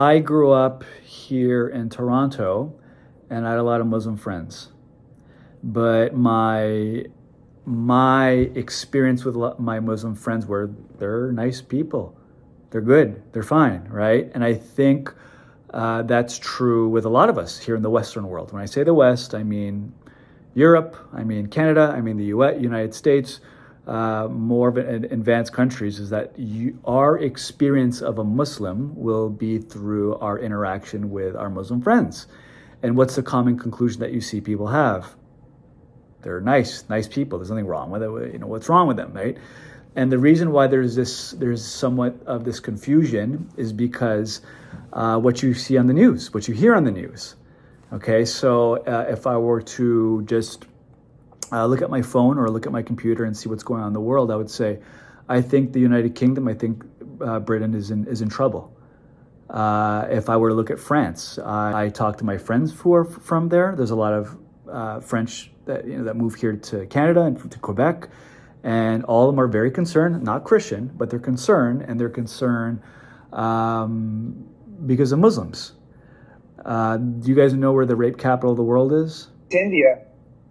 I grew up here in Toronto, and I had a lot of Muslim friends. But my experience with my Muslim friends were they're nice people. They're good. They're fine, right? And I think that's true with a lot of us here in the Western world. When I say the West, I mean Europe, I mean Canada, I mean the US, United States, more of an advanced countries, is that our experience of a Muslim will be through our interaction with our Muslim friends. And what's the common conclusion that you see people have? They're nice people. There's nothing wrong with it. You know, what's wrong with them, right? And the reason why there's somewhat of this confusion is because what you see on the news, what you hear on the news. Okay, so if I were to just look at my phone or look at my computer and see what's going on in the world, I would say, I think the United Kingdom, I think Britain is in trouble. If I were to look at France, I talk to my friends who are from there. There's a lot of French that move here to Canada and to Quebec, and all of them are very concerned. Not Christian, but they're concerned, and they're concerned because of Muslims. Do you guys know where the rape capital of the world is? India.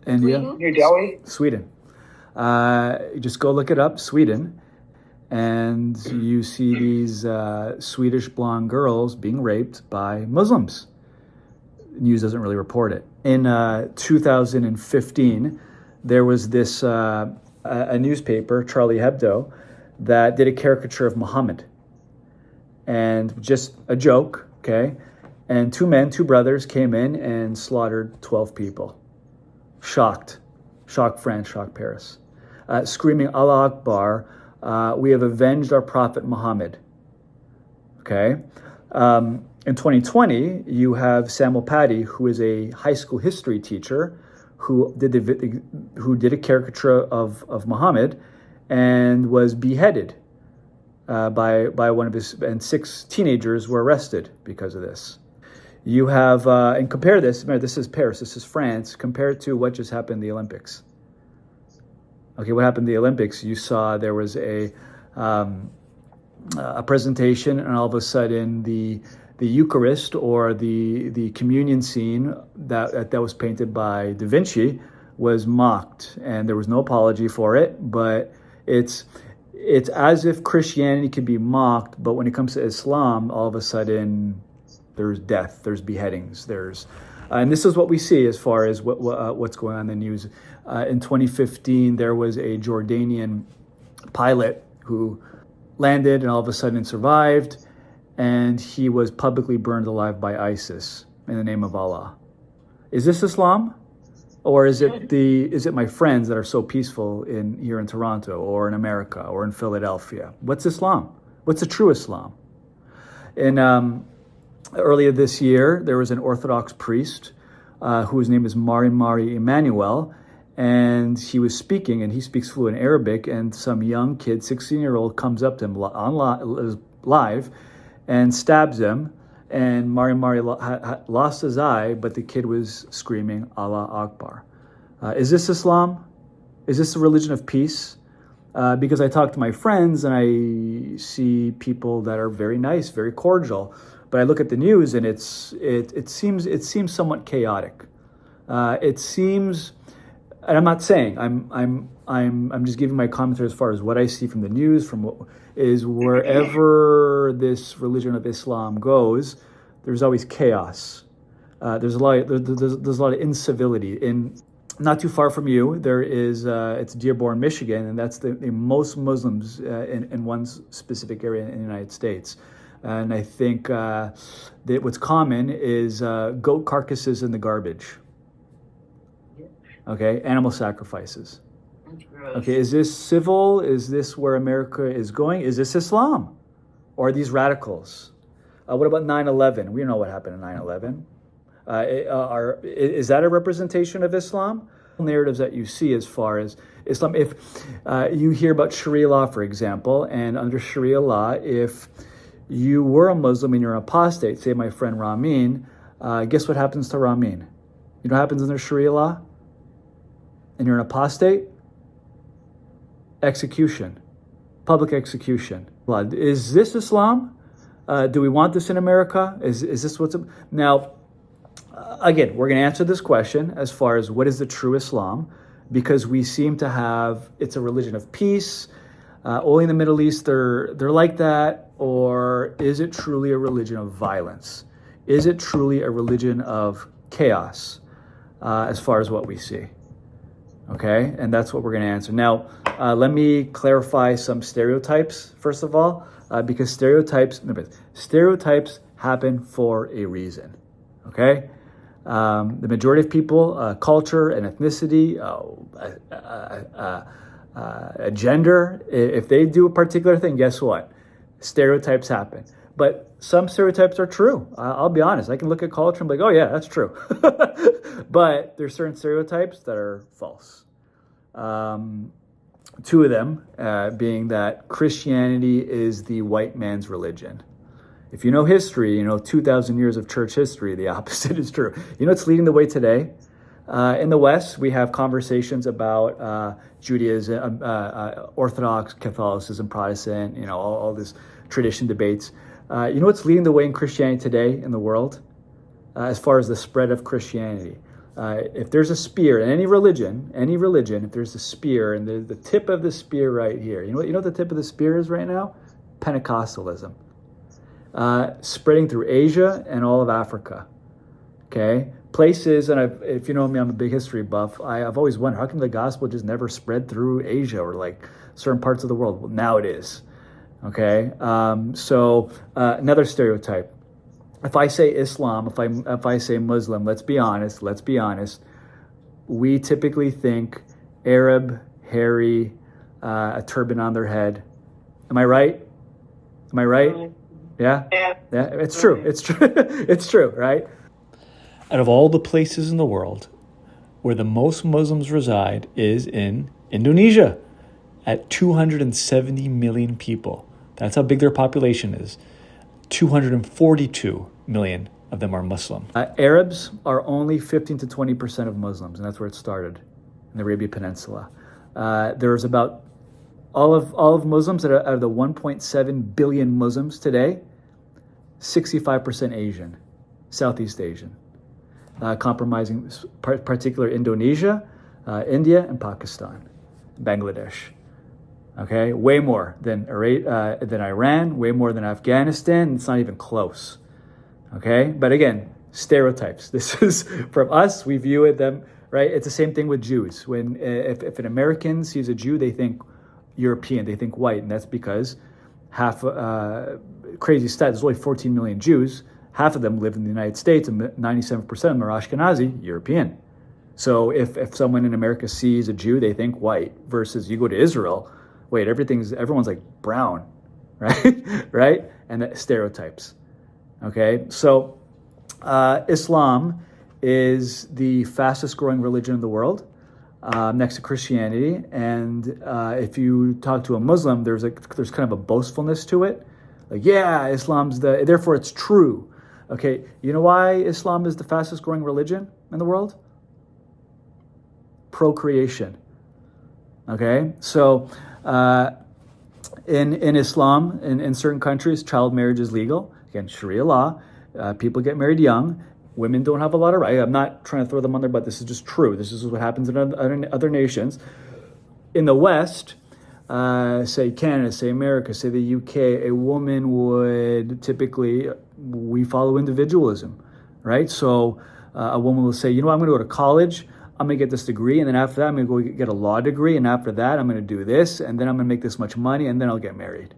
India? Near Delhi? Sweden. Just go look it up, Sweden, and you see these Swedish blonde girls being raped by Muslims. News doesn't really report it. In 2015, there was this a newspaper, Charlie Hebdo, that did a caricature of Muhammad. And just a joke, okay? And two brothers came in and slaughtered 12 people. Shocked France, shocked Paris. Screaming, Allah Akbar, we have avenged our prophet Muhammad. Okay? In 2020, you have Samuel Paty, who is a high school history teacher, who did a caricature of Muhammad and was beheaded by one of his, and 6 teenagers were arrested because of this. You have, and compare this, remember, this is Paris, this is France, compared to what just happened in the Olympics. Okay, what happened in the Olympics? You saw there was a presentation, and all of a sudden the Eucharist, or the communion scene that was painted by Da Vinci, was mocked, and there was no apology for it. But it's as if Christianity could be mocked, but when it comes to Islam, all of a sudden there's death, there's beheadings, and this is what we see as far as what's going on in the news. In 2015, there was a Jordanian pilot who landed and all of a sudden survived, and he was publicly burned alive by ISIS in the name of Allah. Is this Islam? Or is it my friends that are so peaceful here in Toronto, or in America, or in Philadelphia? What's Islam? What's a true Islam? Earlier this year, there was an Orthodox priest whose name is Mari Emmanuel, and he was speaking, and he speaks fluent Arabic, and some young kid, 16-year-old, comes up to him live and stabs him, and Mari lost his eye, but the kid was screaming, Allah Akbar. Is this Islam? Is this a religion of peace? Because I talk to my friends, and I see people that are very nice, very cordial, but I look at the news, and it seems somewhat chaotic. It seems, and I'm not saying, I'm just giving my commentary as far as what I see from the news, from what is wherever this religion of Islam goes, there's always chaos. There's a lot of incivility. Not too far from you, there is it's Dearborn, Michigan, and that's the most Muslims in one specific area in the United States. And I think that what's common is goat carcasses in the garbage. Okay, animal sacrifices. Okay, is this civil? Is this where America is going? Is this Islam? Or are these radicals? What about 9/11? We know what happened in 9/11. Is that a representation of Islam? Narratives that you see as far as Islam, if you hear about Sharia law, for example, and under Sharia law, if you were a Muslim and you're an apostate, say my friend Ramin, guess what happens to Ramin? You know what happens under Sharia law? And you're an apostate? Execution. Public execution. Is this Islam? Do we want this in America? Is this what's now? Again, we're going to answer this question as far as what is the true Islam, because we seem to have it's a religion of peace. Only in the Middle East they're like that, or is it truly a religion of violence? Is it truly a religion of chaos, as far as what we see? Okay, and that's what we're going to answer. Now, let me clarify some stereotypes, first of all, because stereotypes happen for a reason, okay? The majority of people, culture and ethnicity, gender, if they do a particular thing, guess what? Stereotypes happen. But some stereotypes are true. I'll be honest. I can look at culture and be like, oh yeah, that's true. But there's certain stereotypes that are false. Two of them being that Christianity is the white man's religion. If you know history, 2,000 years of church history, the opposite is true. You know what's leading the way today? In the West, we have conversations about Judaism, Orthodox, Catholicism, Protestant, all this tradition debates. You know what's leading the way in Christianity today in the world? As far as the spread of Christianity. If there's a spear in any religion, if there's a spear and the tip of the spear right here, you know what the tip of the spear is right now? Pentecostalism. Spreading through Asia and all of Africa. Okay? Places, and if you know me, I'm a big history buff. I've always wondered, how come the gospel just never spread through Asia or like certain parts of the world? Well, now it is. Okay? So another stereotype. If I say Islam, if I say Muslim, let's be honest, we typically think Arab, hairy, a turban on their head. Am I right? Yeah? Yeah, it's true. It's true. It's true, right? Out of all the places in the world where the most Muslims reside is in Indonesia at 270 million people. That's how big their population is. 242 million of them are Muslim. Arabs are only 15 to 20% of Muslims, and that's where it started, in the Arabian Peninsula. There's about all of Muslims out of the 1.7 billion Muslims today, 65% Asian, Southeast Asian, compromising particular Indonesia, India, and Pakistan, Bangladesh. Okay, way more than Iran, way more than Afghanistan. It's not even close. Okay, but again, stereotypes. This is from us. We view it them right. It's the same thing with Jews. When if an American sees a Jew, they think European, they think white, and that's because half crazy stat. There's only 14 million Jews. Half of them live in the United States, and 97% of them are Ashkenazi, European. So if someone in America sees a Jew, they think white. Versus you go to Israel. Wait, everyone's like brown, right? Right? And the stereotypes. Okay, so Islam is the fastest growing religion in the world, next to Christianity. And if you talk to a Muslim, there's kind of a boastfulness to it. Like, yeah, Islam's therefore it's true. Okay, you know why Islam is the fastest growing religion in the world? Procreation. Okay, so in Islam, in certain countries, child marriage is legal. Again, Sharia law. People get married young. Women don't have a lot of rights. I'm not trying to throw them on there, but this is just true. This is what happens in other nations. In the West, say Canada, say America, say the UK, a woman would typically, we follow individualism, right? So a woman will say, I'm going to go to college. I'm going to get this degree, and then after that, I'm going to go get a law degree, and after that, I'm going to do this, and then I'm going to make this much money, and then I'll get married.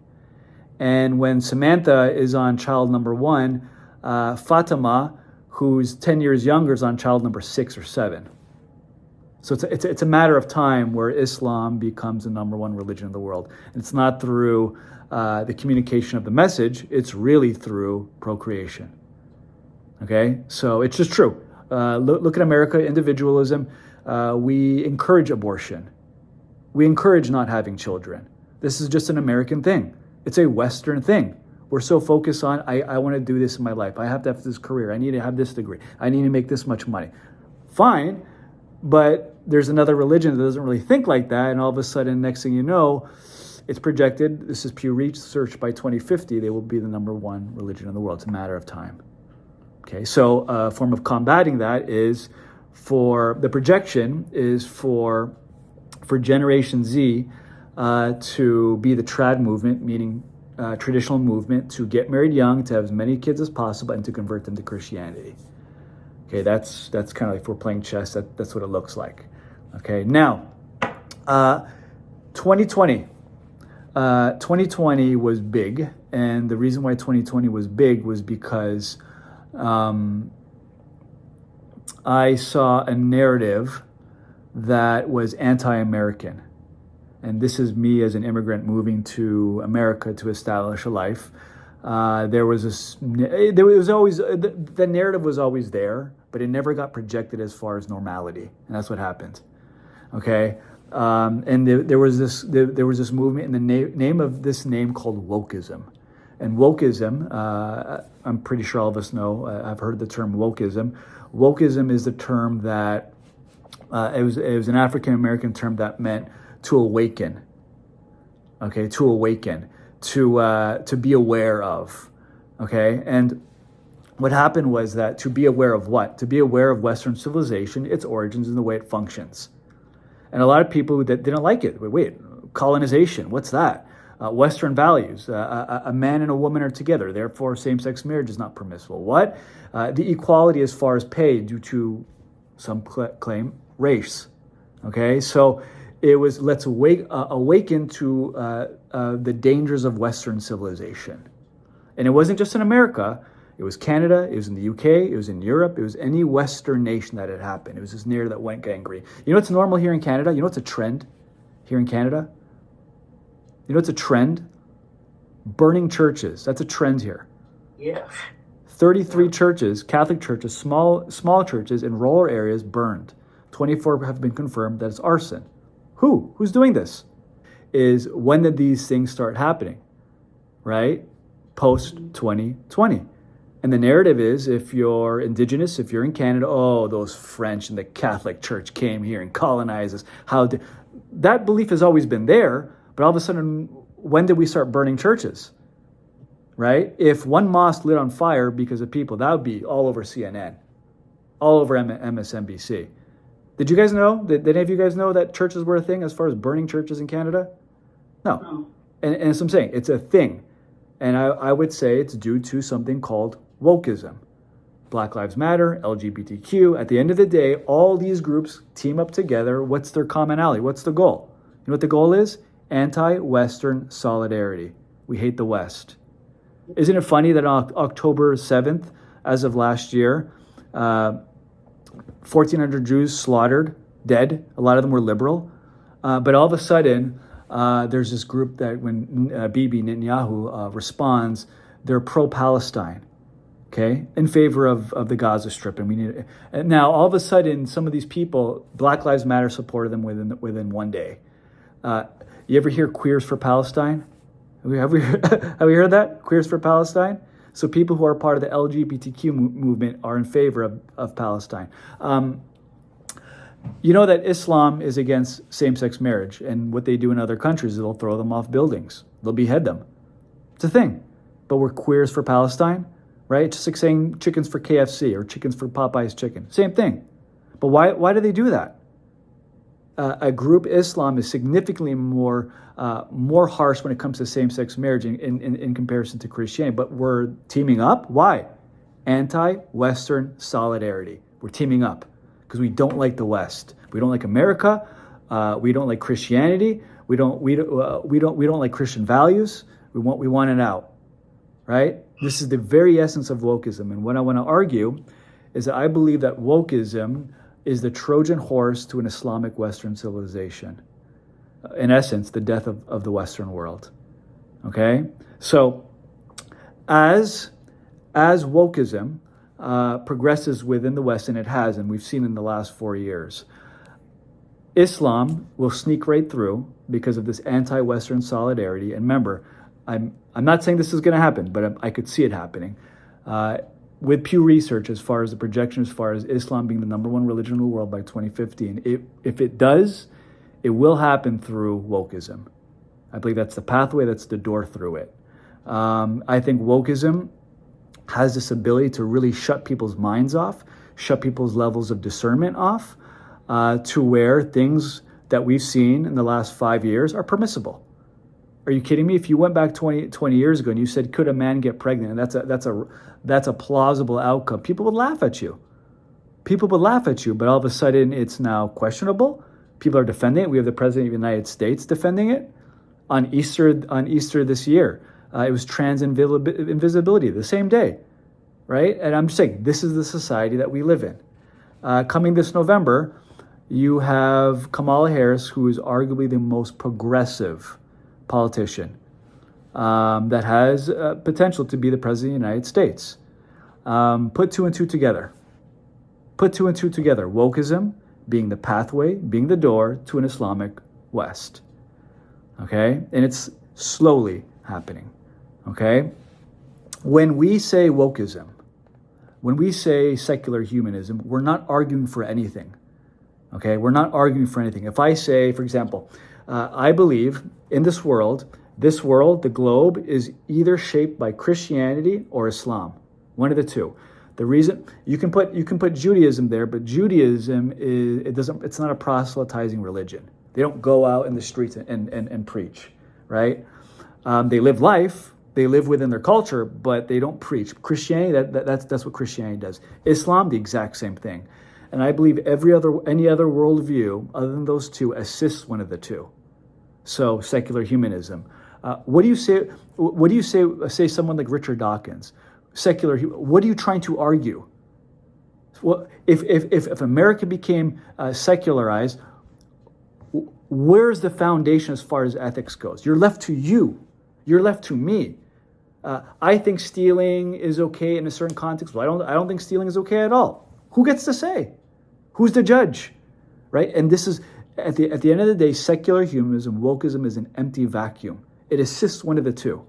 And when Samantha is on child number 1, Fatima, who's 10 years younger, is on child number 6 or 7. So it's a matter of time where Islam becomes the number 1 religion in the world. And it's not through the communication of the message, it's really through procreation. Okay, so it's just true. Look at America, individualism. We encourage abortion. We encourage not having children. This is just an American thing. It's a Western thing. We're so focused on, I want to do this in my life. I have to have this career. I need to have this degree. I need to make this much money. Fine, but there's another religion that doesn't really think like that. And all of a sudden, next thing you know, it's projected, this is Pew Research, by 2050, they will be the number one religion in the world. It's a matter of time. Okay, so a form of combating that is for Generation Z to be the trad movement, meaning traditional movement, to get married young, to have as many kids as possible, and to convert them to Christianity. Okay, that's kind of like, if we're playing chess, that's what it looks like. Okay, now, 2020. 2020 was big, and the reason why 2020 was big was because I saw a narrative that was anti-American. And this is me as an immigrant moving to America to establish a life. The narrative was always there, but it never got projected as far as normality, and that's what happened. Okay, and there was this movement in the name of this name called Wokeism, and Wokeism, I'm pretty sure all of us know. I've heard the term Wokeism. Wokeism is the term that it was an African American term that meant to awaken. Okay, to awaken, to be aware of. Okay, and what happened was that to be aware of what? To be aware of Western civilization, its origins, and the way it functions. And a lot of people that didn't like it. Wait, colonization, what's that? Western values, a man and a woman are together, therefore same-sex marriage is not permissible. What? The equality as far as pay due to, some claim, race. Okay, so it was, let's awaken to the dangers of Western civilization. And it wasn't just in America. It was Canada, it was in the UK, it was in Europe, it was any Western nation that had happened. It was this narrative that went gangrene. You know what's normal here in Canada? You know what's a trend here in Canada? You know what's a trend? Burning churches. That's a trend here. Yeah. 33 churches, Catholic churches, small churches in rural areas burned. 24 have been confirmed that it's arson. Who's doing this? Is when did these things start happening? Right? Post 2020. And the narrative is, if you're indigenous, if you're in Canada, oh, those French and the Catholic Church came here and colonized us. That belief has always been there, but all of a sudden, when did we start burning churches? Right? If one mosque lit on fire because of people, that would be all over CNN, all over MSNBC. Did you guys know? Did any of you guys know that churches were a thing as far as burning churches in Canada? No. And as I'm saying, it's a thing. And I would say it's due to something called wokeism. Black Lives Matter, LGBTQ. At the end of the day, all these groups team up together. What's their commonality? What's the goal? You know what the goal is? Anti-Western solidarity. We hate the West. Isn't it funny that on October 7th, as of last year, 1,400 Jews slaughtered, dead. A lot of them were liberal. But all of a sudden, there's this group that when Bibi Netanyahu responds, they're pro-Palestine, okay, in favor of the Gaza Strip. And now all of a sudden, some of these people, Black Lives Matter supported them within one day. You ever hear Queers for Palestine? Have we heard that? Queers for Palestine? So people who are part of the LGBTQ movement are in favor of Palestine. You know that Islam is against same-sex marriage, and what they do in other countries is they'll throw them off buildings. They'll behead them. It's a thing. But we're Queers for Palestine, right? It's just like saying chickens for KFC or chickens for Popeye's chicken. Same thing. But why do they do that? A group, Islam, is significantly more harsh when it comes to same-sex marriage in comparison to Christianity. But we're teaming up. Why? Anti-Western solidarity. We're teaming up because we don't like the West. We don't like America. We don't like Christianity. We don't like Christian values. We want it out. Right? This is the very essence of wokeism. And what I want to argue is that I believe that wokeism is the Trojan horse to an Islamic Western civilization. In essence, the death of the Western world. Okay? So, as wokeism progresses within the West, and it has, and we've seen in the last 4 years, Islam will sneak right through because of this anti-Western solidarity. And remember, I'm not saying this is going to happen, but I could see it happening. With Pew Research, as far as the projection, as far as Islam being the number one religion in the world by 2015, if it does, it will happen through wokeism. I believe that's the pathway, that's the door through it. I think wokeism has this ability to really shut people's minds off, shut people's levels of discernment off, to where things that we've seen in the last 5 years are permissible. Are you kidding me? If you went back 20 years ago and you said, could a man get pregnant? And that's a plausible outcome. People would laugh at you. People would laugh at you, but all of a sudden it's now questionable. People are defending it. We have the President of the United States defending it. On Easter this year, it was trans invisibility the same day, right? And I'm just saying, this is the society that we live in. Coming this November, you have Kamala Harris, who is arguably the most progressive politician that has potential to be the President of the United States. Put two and two together. Wokeism being the pathway, being the door to an Islamic West. Okay? And it's slowly happening. Okay? When we say wokeism, when we say secular humanism, we're not arguing for anything. Okay? We're not arguing for anything. If I say, for example, I believe in this world, the globe, is either shaped by Christianity or Islam. One of the two. The reason you can put Judaism there, but Judaism it's not a proselytizing religion. They don't go out in the streets and preach, right? They live life, they live within their culture, but they don't preach. Christianity, that's what Christianity does. Islam, the exact same thing. And I believe any other worldview other than those two assists one of the two. So secular humanism. What do you say? What do you say? Say someone like Richard Dawkins. Secular. What are you trying to argue? Well, if America became secularized, where's the foundation as far as ethics goes? You're left to you. You're left to me. I think stealing is okay in a certain context. Well, I don't think stealing is okay at all. Who gets to say? Who's the judge? Right? And this is at the end of the day, secular humanism, wokeism is an empty vacuum. It assists one of the two.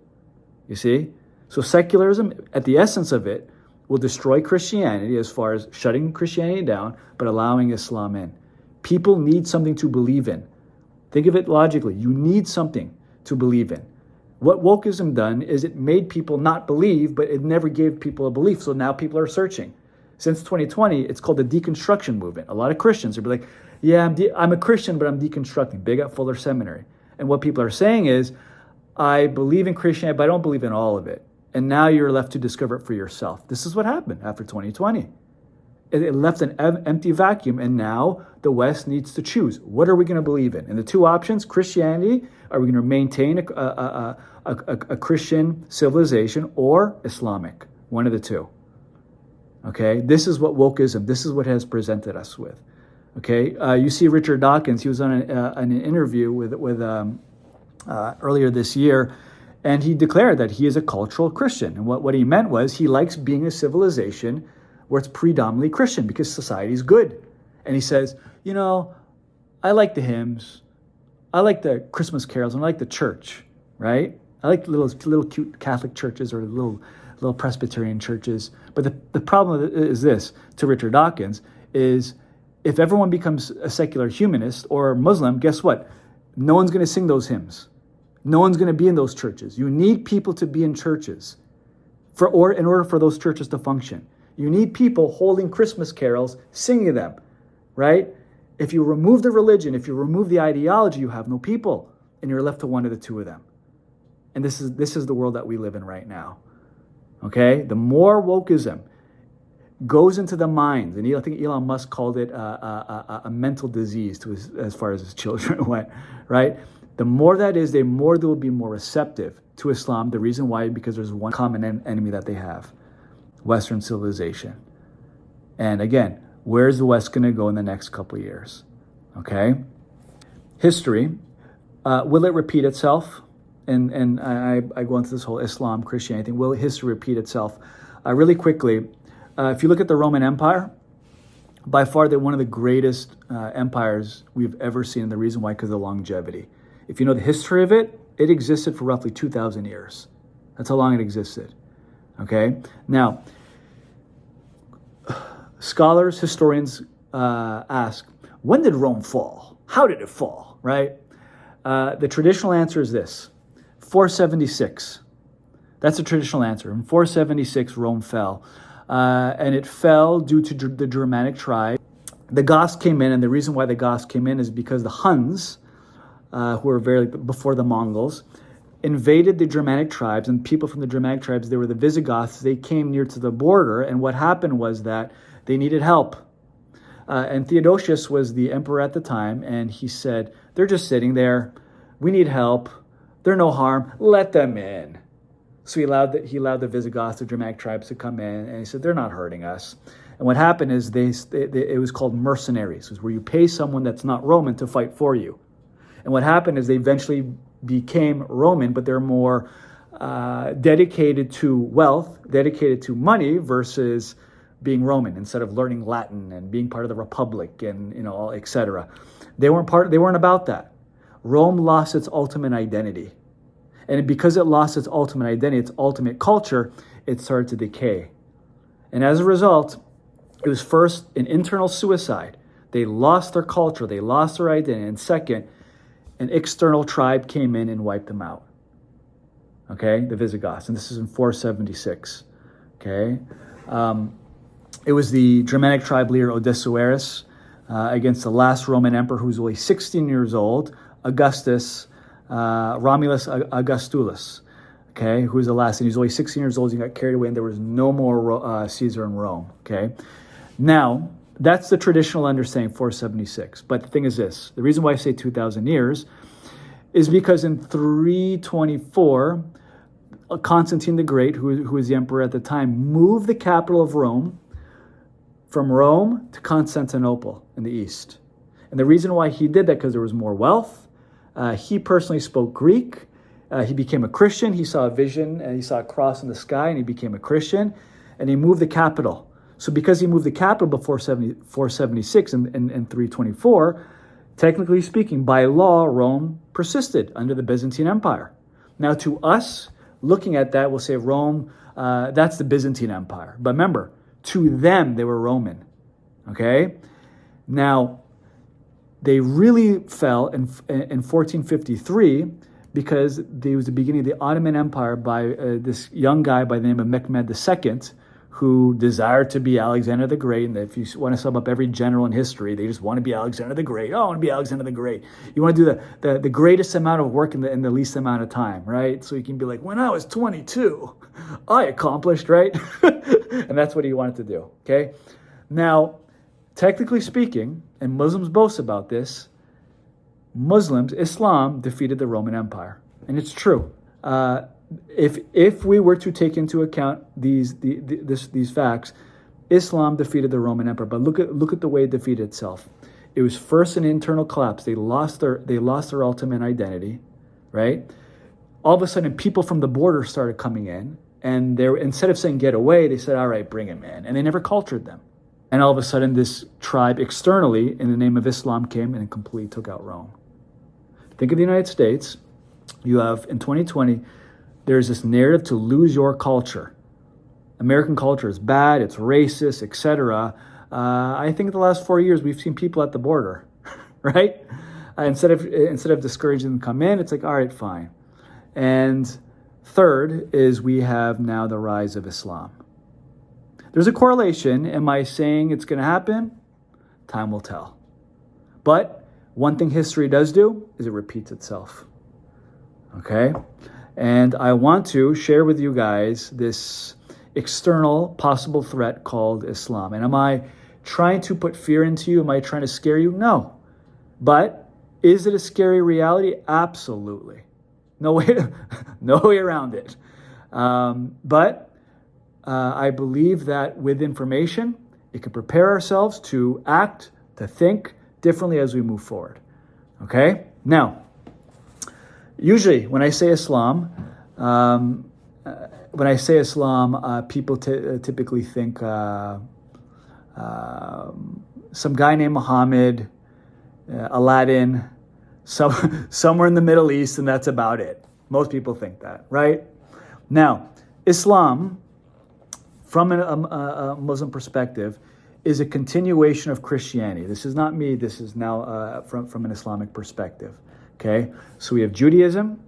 You see? So secularism, at the essence of it, will destroy Christianity as far as shutting Christianity down, but allowing Islam in. People need something to believe in. Think of it logically. You need something to believe in. What wokeism done is it made people not believe, but it never gave people a belief. So now people are searching. Since 2020, it's called the deconstruction movement. A lot of Christians are like, yeah, I'm a Christian, but I'm deconstructing. Big at Fuller Seminary. And what people are saying is, I believe in Christianity, but I don't believe in all of it. And now you're left to discover it for yourself. This is what happened after 2020. It left an empty vacuum, and now the West needs to choose. What are we going to believe in? And the two options, Christianity, are we going to maintain a Christian civilization, or Islamic? One of the two. Okay, this is what wokeism, this is what has presented us with. Okay, you see Richard Dawkins, he was on an interview with earlier this year, and he declared that he is a cultural Christian. And what he meant was he likes being a civilization where it's predominantly Christian because society is good. And he says, I like the hymns, I like the Christmas carols, and I like the church, right? I like little cute Catholic churches or little Presbyterian churches. But the problem is this, to Richard Dawkins, is if everyone becomes a secular humanist or Muslim, guess what? No one's going to sing those hymns. No one's going to be in those churches. You need people to be in churches in order for those churches to function. You need people holding Christmas carols, singing them, right? If you remove the religion, if you remove the ideology, you have no people, and you're left to one of the two of them. And this is the world that we live in right now. Okay? The more wokeism goes into the minds, and I think Elon Musk called it a mental disease as far as his children went, right? The more that is, the more they will be more receptive to Islam. The reason why, because there's one common enemy that they have, Western civilization. And again, where's the West going to go in the next couple of years? Okay? History, will it repeat itself? And I go into this whole Islam, Christianity thing. Will history repeat itself? Really quickly, if you look at the Roman Empire, by far they're one of the greatest empires we've ever seen. And the reason why, because of the longevity. If you know the history of it, it existed for roughly 2,000 years. That's how long it existed. Okay? Now, scholars, historians ask, when did Rome fall? How did it fall? Right? The traditional answer is this: 476. That's the traditional answer. In 476, Rome fell. And it fell due to the Germanic tribe. The Goths came in, and the reason why the Goths came in is because the Huns, who were very before the Mongols, invaded the Germanic tribes, and people from the Germanic tribes, they were the Visigoths, they came near to the border, and what happened was that they needed help. And Theodosius was the emperor at the time, and he said, they're just sitting there, we need help, they're no harm, let them in. So he allowed the Visigoths, the Germanic tribes, to come in, and he said, they're not hurting us. And what happened is it was called mercenaries. It was where you pay someone that's not Roman to fight for you. And what happened is they eventually became Roman, but they're more dedicated to wealth, dedicated to money versus being Roman, instead of learning Latin and being part of the Republic and etc. They weren't about that. Rome lost its ultimate identity. And because it lost its ultimate identity, its ultimate culture, it started to decay. And as a result, it was first an internal suicide. They lost their culture, they lost their identity. And second, an external tribe came in and wiped them out. Okay, the Visigoths. And this is in 476. Okay. It was the Germanic tribe leader Odysseus against the last Roman emperor, who was only 16 years old, Augustus, Romulus Augustulus, okay, who was the last, and he was only 16 years old. He got carried away, and there was no more Caesar in Rome. Okay, now that's the traditional understanding, 476. But the thing is this: the reason why I say 2,000 years is because in 324, Constantine the Great, who was the emperor at the time, moved the capital of Rome from Rome to Constantinople in the east. And the reason why he did that, because there was more wealth. He personally spoke Greek. He became a Christian. He saw a vision, and he saw a cross in the sky, and he became a Christian. And he moved the capital. So because he moved the capital before 476 and 324, technically speaking, by law, Rome persisted under the Byzantine Empire. Now to us, looking at that, we'll say Rome, that's the Byzantine Empire. But remember, to them, they were Roman. Okay? Now, they really fell in 1453 because it was the beginning of the Ottoman Empire by this young guy by the name of Mehmed II, who desired to be Alexander the Great. And if you want to sum up every general in history, they just want to be Alexander the Great. Oh, I want to be Alexander the Great. You want to do the greatest amount of work in the least amount of time, right? So you can be like, when I was 22, I accomplished, right? And that's what he wanted to do, okay? Now, technically speaking, and Muslims boast about this, Islam defeated the Roman Empire. And it's true. If we were to take into account these facts, Islam defeated the Roman Empire. But look at the way it defeated itself. It was first an internal collapse. They lost their ultimate identity, right? All of a sudden, people from the border started coming in, and instead of saying get away, they said, all right, bring him in. And they never cultured them. And all of a sudden, this tribe externally, in the name of Islam, came and completely took out Rome. Think of the United States. You have, in 2020, there's this narrative to lose your culture. American culture is bad, it's racist, etc. I think in the last 4 years, we've seen people at the border, right? Instead of discouraging them to come in, it's like, all right, fine. And third is we have now the rise of Islam. There's a correlation. Am I saying it's going to happen? Time will tell. But one thing history does do is it repeats itself. Okay? And I want to share with you guys this external possible threat called Islam. And am I trying to put fear into you? Am I trying to scare you? No. But is it a scary reality? Absolutely. No way around it. But I believe that with information, it can prepare ourselves to act, to think differently as we move forward. Okay? Now, usually when I say Islam, people typically think some guy named Muhammad, Aladdin, somewhere in the Middle East, and that's about it. Most people think that, right? Now, Islam, from a Muslim perspective, is a continuation of Christianity. This is not me. This is now from an Islamic perspective. Okay, so we have Judaism.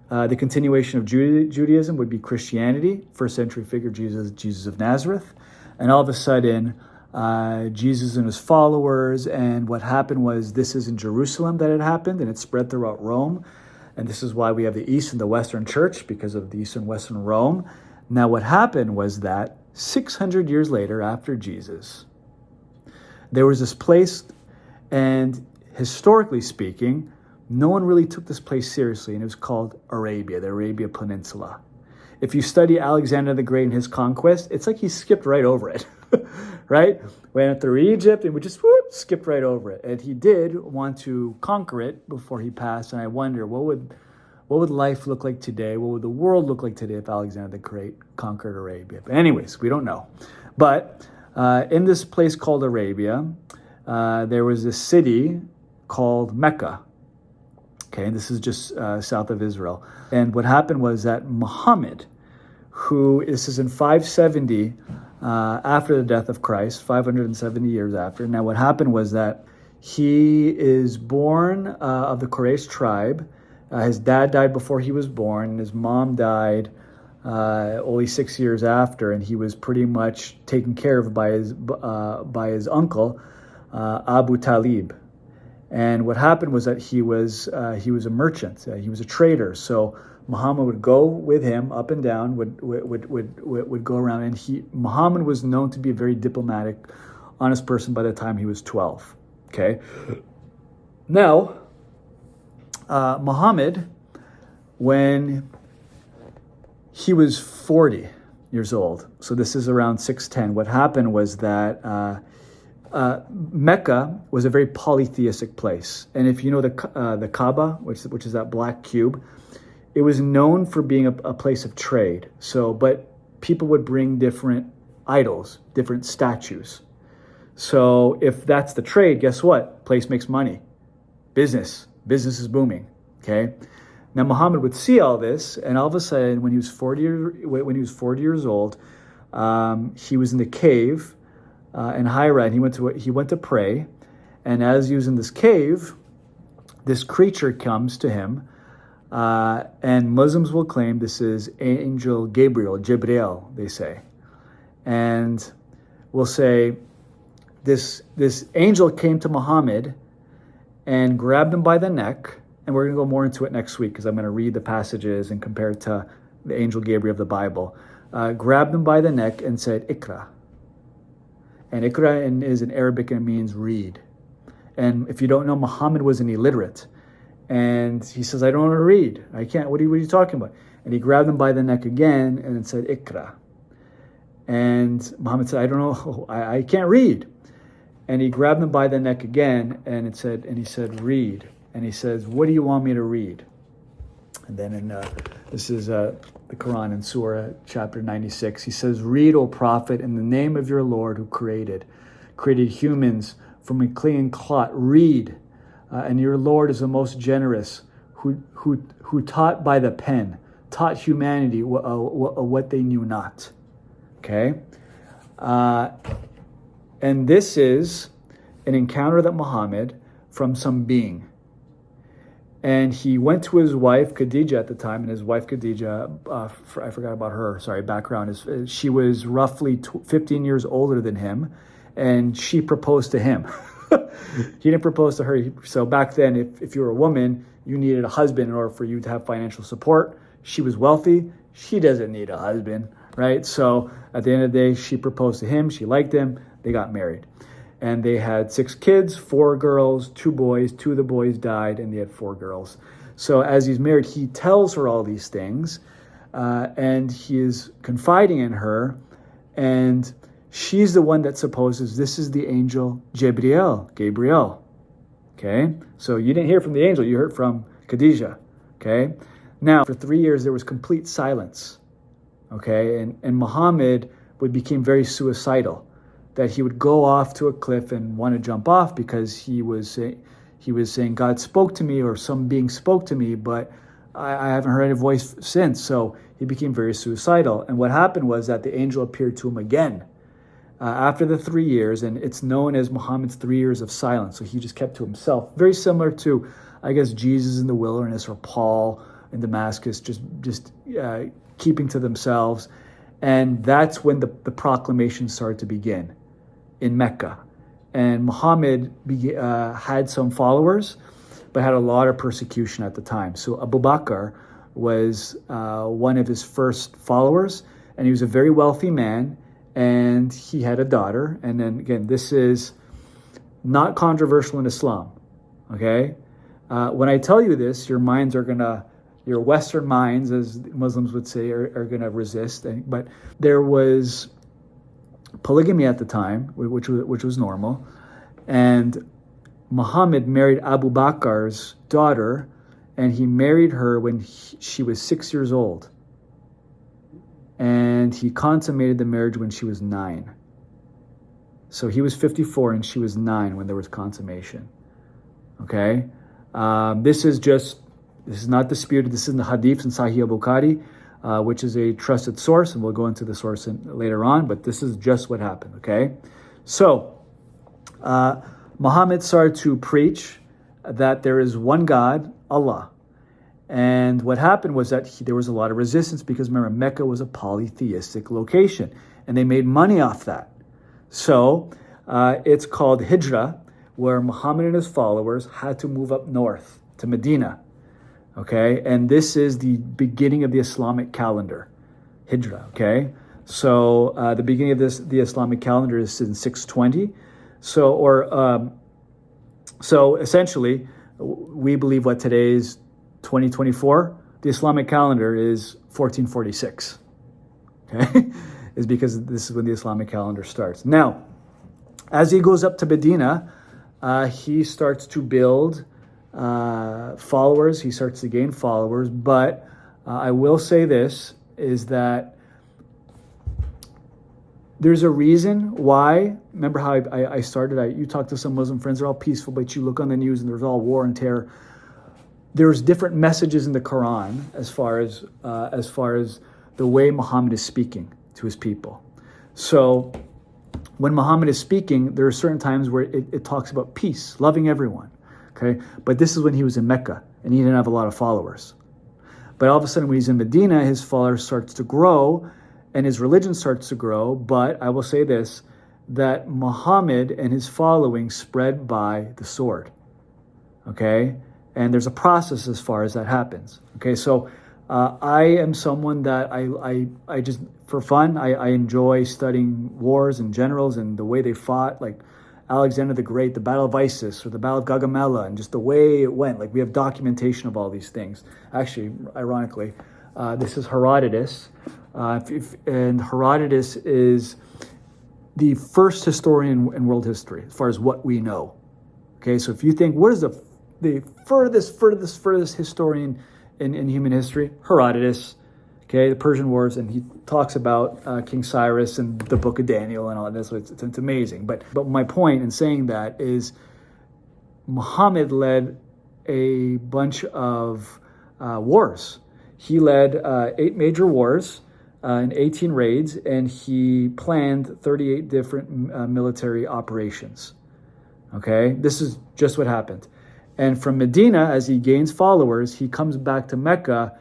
The continuation of Judaism would be Christianity, first century figure Jesus of Nazareth. And all of a sudden, Jesus and his followers, and what happened was, this is in Jerusalem that it happened, and it spread throughout Rome. And this is why we have the East and the Western Church, because of the East and Western Rome. Now what happened was that 600 years later, after Jesus, there was this place, and historically speaking, no one really took this place seriously, and it was called Arabia, the Arabia Peninsula. If you study Alexander the Great and his conquest, it's like he skipped right over it, right? Went through Egypt and we just skipped right over it. And he did want to conquer it before he passed. And I wonder, what would life look like today? What would the world look like today if Alexander the Great conquered Arabia? But anyways, we don't know. But in this place called Arabia, there was a city called Mecca. Okay, this is just south of Israel. And what happened was that Muhammad, this is in 570 after the death of Christ, 570 years after. Now what happened was that he is born of the Quraysh tribe. His dad died before he was born, and his mom died only 6 years after, and he was pretty much taken care of by his uncle, Abu Talib. And what happened was that he was a merchant. He was a trader. So Muhammad would go with him up and down, would go around, and Muhammad was known to be a very diplomatic, honest person by the time he was 12. Okay. Now, Muhammad, when he was 40 years old, so this is around 610, what happened was that Mecca was a very polytheistic place. And if you know the Kaaba, which is that black cube, it was known for being a place of trade. So, but people would bring different idols, different statues. So if that's the trade, guess what? Place makes money. Business is booming. Okay. Now Muhammad would see all this, and all of a sudden, when he was 40 years old, he was in the cave in Hira, and he went to pray. And as he was in this cave, this creature comes to him, and Muslims will claim this is Angel Gabriel, Jibril, they say, and will say this angel came to Muhammad and grabbed him by the neck. And we're going to go more into it next week, because I'm going to read the passages and compare it to the angel Gabriel of the Bible. Grabbed him by the neck and said, Ikra. And Ikra is in Arabic, and it means read. And if you don't know, Muhammad was an illiterate. And he says, I don't want to read. I can't. What are you talking about? And he grabbed him by the neck again and it said, Ikra. And Muhammad said, I don't know. I can't read. And he grabbed him by the neck again and he said, read. And he says, what do you want me to read? And then this is the Quran in Surah chapter 96. He says, read, O Prophet, in the name of your Lord who created humans from a clean clot. Read, and your Lord is the most generous, who taught by the pen, taught humanity what they knew not. Okay? And this is an encounter that Muhammad from some being. And he went to his wife, Khadijah, at the time, and his wife, Khadijah, I forgot about her, background, is she was roughly 15 years older than him, and she proposed to him. He didn't propose to her. So back then, if you were a woman, you needed a husband in order for you to have financial support. She was wealthy. She doesn't need a husband, right? So at the end of the day, she proposed to him. She liked him. They got married. And they had 6 kids, 4 girls, 2 boys. 2 of the boys died, and they had 4 girls. So as he's married, he tells her all these things, and he is confiding in her, and she's the one that supposes this is the angel Gabriel. Okay? So you didn't hear from the angel, you heard from Khadijah. Okay? Now, for 3 years, there was complete silence. Okay? And Muhammad became very suicidal, that he would go off to a cliff and want to jump off because he was saying, God spoke to me, or some being spoke to me, but I haven't heard any voice since. So he became very suicidal. And what happened was that the angel appeared to him again after the 3 years, and it's known as Muhammad's 3 years of silence. So he just kept to himself, very similar to I guess Jesus in the wilderness or Paul in Damascus, just keeping to themselves. And that's when the proclamation started to begin in Mecca. And Muhammad had some followers, but had a lot of persecution at the time. So Abu Bakr was one of his first followers, and he was a very wealthy man, and he had a daughter. And then again, this is not controversial in Islam, okay? When I tell you this, your Western minds, as Muslims would say, are going to resist. But there was polygamy at the time, which was normal, and Muhammad married Abu Bakr's daughter, and he married her when she was 6 years old, and he consummated the marriage when she was 9. So he was 54 and she was 9 when there was consummation. Okay, this is not disputed. This is in the Hadith in Sahih Bukhari, which is a trusted source, and we'll go into the source later on, but this is just what happened, okay? So, Muhammad started to preach that there is one God, Allah. And what happened was that there was a lot of resistance because, remember, Mecca was a polytheistic location, and they made money off that. So, it's called Hijrah, where Muhammad and his followers had to move up north to Medina. Okay, and this is the beginning of the Islamic calendar, Hijrah. Okay, so the beginning of the Islamic calendar is in 620. So essentially, we believe what today is 2024. The Islamic calendar is 1446. Okay, is because this is when the Islamic calendar starts. Now, as he goes up to Medina, he starts to build followers. He starts to gain followers, but I will say this, is that there's a reason why. Remember how I started, you talk to some Muslim friends, they're all peaceful, but you look on the news and there's all war and terror. There's different messages in the Quran as far as the way Muhammad is speaking to his people. So when Muhammad is speaking, there are certain times where it talks about peace, loving everyone. Okay, but this is when he was in Mecca and he didn't have a lot of followers. But all of a sudden, when he's in Medina, his followers starts to grow and his religion starts to grow. But I will say this, that Muhammad and his following spread by the sword. Okay, and there's a process as far as that happens. Okay, so I am someone that I just, for fun, I enjoy studying wars and generals and the way they fought, like Alexander the Great, the Battle of Isis, or the Battle of Gaugamela, and just the way it went. Like, we have documentation of all these things. Actually, ironically, this is Herodotus, and Herodotus is the first historian in world history, as far as what we know. Okay, so if you think, what is the furthest historian in human history? Herodotus. Okay, the Persian Wars, and he talks about King Cyrus and the Book of Daniel and all this. So it's amazing. But my point in saying that is, Muhammad led a bunch of wars. He led 8 major wars and 18 raids, and he planned 38 different military operations. Okay, this is just what happened. And from Medina, as he gains followers, he comes back to Mecca.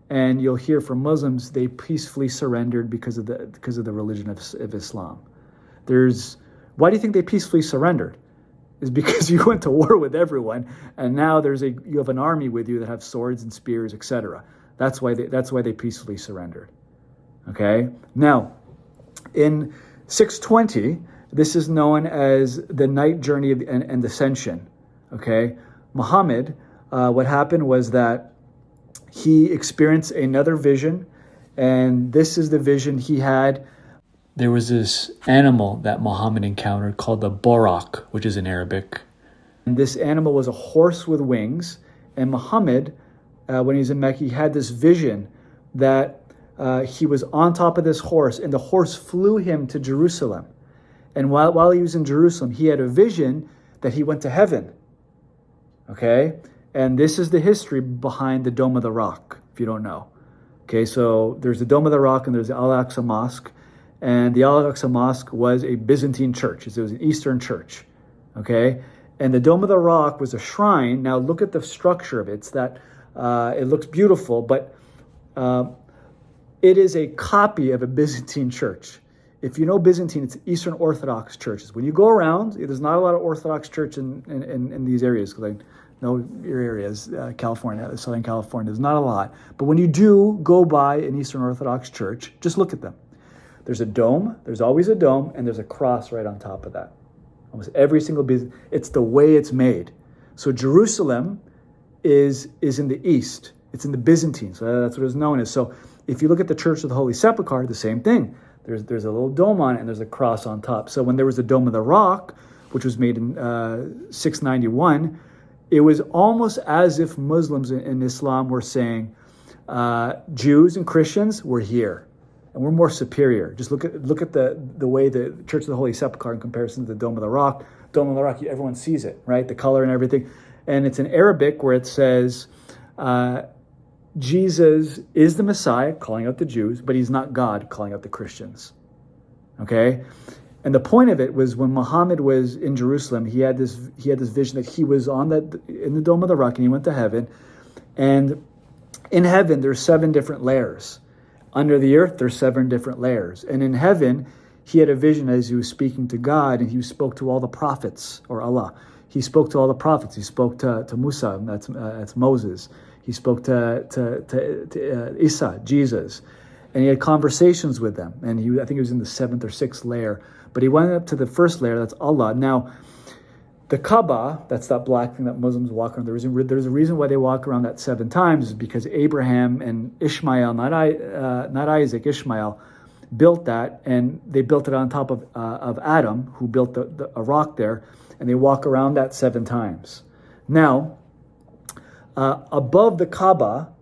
And you'll hear from Muslims, they peacefully surrendered because of the religion of Islam. Why do you think they peacefully surrendered? Is because you went to war with everyone, and now you have an army with you that have swords and spears, etc. That's why they peacefully surrendered. Okay. Now, in 620, this is known as the night journey and ascension. Okay, Muhammad. What happened was that he experienced another vision, and this is the vision he had. There was this animal that Muhammad encountered called the Borak, which is in Arabic. And this animal was a horse with wings, and Muhammad, when he was in Mecca, he had this vision that he was on top of this horse, and the horse flew him to Jerusalem. And while he was in Jerusalem, he had a vision that he went to heaven. Okay? And this is the history behind the Dome of the Rock, if you don't know. Okay, so there's the Dome of the Rock and there's the Al-Aqsa Mosque. And the Al-Aqsa Mosque was a Byzantine church. It was an Eastern church. Okay, And the Dome of the Rock was a shrine. Now look at the structure of it. It's that it looks beautiful, but it is a copy of a Byzantine church. If you know Byzantine, it's Eastern Orthodox churches. When you go around, there's not a lot of Orthodox church in these areas, because I know your areas, California, Southern California, there's not a lot. But when you do go by an Eastern Orthodox church, just look at them. There's a dome, there's always a dome, and there's a cross right on top of that. Almost every single business, it's the way it's made. So Jerusalem is in the east. It's in the Byzantine, so that's what it's known as. So if you look at the Church of the Holy Sepulchre, the same thing. There's a little dome on it, and there's a cross on top. So when there was the Dome of the Rock, which was made in 691, it was almost as if Muslims in Islam were saying, Jews and Christians, we're here, and we're more superior. Just look at the way the Church of the Holy Sepulchre in comparison to the Dome of the Rock. Dome of the Rock, everyone sees it, right? The color and everything. And it's in Arabic where it says, Jesus is the Messiah, calling out the Jews, but he's not God, calling out the Christians. Okay? And the point of it was when Muhammad was in Jerusalem, he had this vision that he was in the Dome of the Rock, and he went to heaven. And in heaven, there's 7 different layers. Under the earth, there's 7 different layers. And in heaven, he had a vision as he was speaking to God, and he spoke to all the prophets, or Allah. He spoke to all the prophets. He spoke to Musa, that's Moses. He spoke to Isa, Jesus, and he had conversations with them. And I think he was in the 7th or 6th layer, but he went up to the first layer. That's Allah. Now, the Kaaba, that's that black thing that Muslims walk around. There's a reason why they walk around that 7 times, is because Abraham and Ishmael, not Isaac, Ishmael, built that, and they built it on top of Adam, who built a rock there, and they walk around that 7 times. Now, above the Kaaba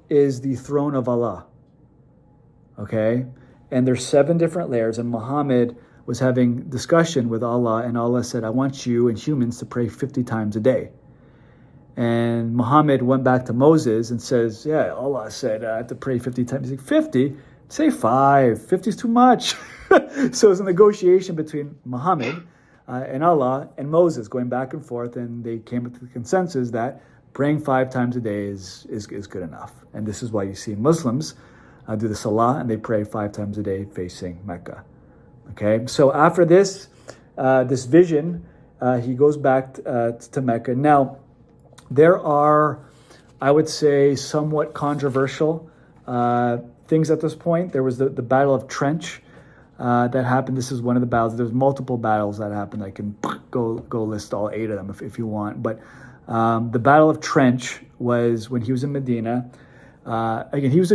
is the throne of Allah. Okay? And there's 7 different layers, and Muhammad was having discussion with Allah, and Allah said, I want you and humans to pray 50 times a day. And Muhammad went back to Moses and says, yeah, Allah said I have to pray 50 times. He's like, 50? Say 5. 50 is too much. So it's a negotiation between Muhammad and Allah and Moses, going back and forth, and they came to the consensus that praying 5 times a day is good enough. And this is why you see Muslims do the Salah, and they pray 5 times a day facing Mecca. Okay, so after this vision, he goes back to Mecca. Now, there are, I would say, somewhat controversial things at this point. There was the Battle of Trench that happened. This is one of the battles. There's multiple battles that happened. I can go list all 8 of them if you want. But the Battle of Trench was when he was in Medina. Again, he was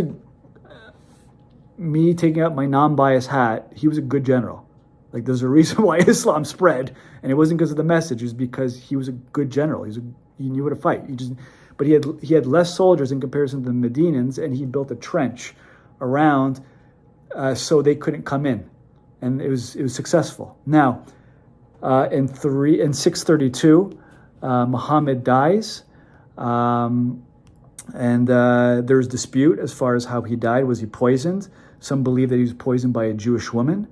me taking up my non-biased hat, he was a good general. Like, there's a reason why Islam spread, and it wasn't because of the message. It was because he was a good general. He knew how to fight. But he had less soldiers in comparison to the Medinans, and he built a trench around so they couldn't come in, and it was successful. Now, in 632, Muhammad dies. And there's dispute as far as how he died. Was he poisoned? Some believe that he was poisoned by a Jewish woman.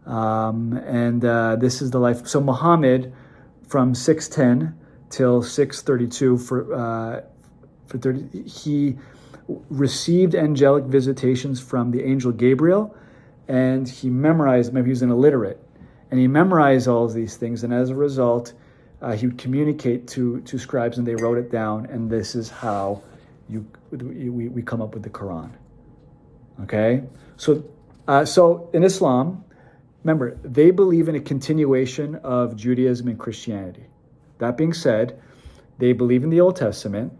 This is the life. So Muhammad, from 610 till 632, for 30, he received angelic visitations from the angel Gabriel, and he memorized. Maybe he was an illiterate, and he memorized all of these things. And as a result, he would communicate to scribes, and they wrote it down. And this is how we come up with the Quran. Okay, so in Islam, remember, they believe in a continuation of Judaism and Christianity. That being said, they believe in the Old Testament,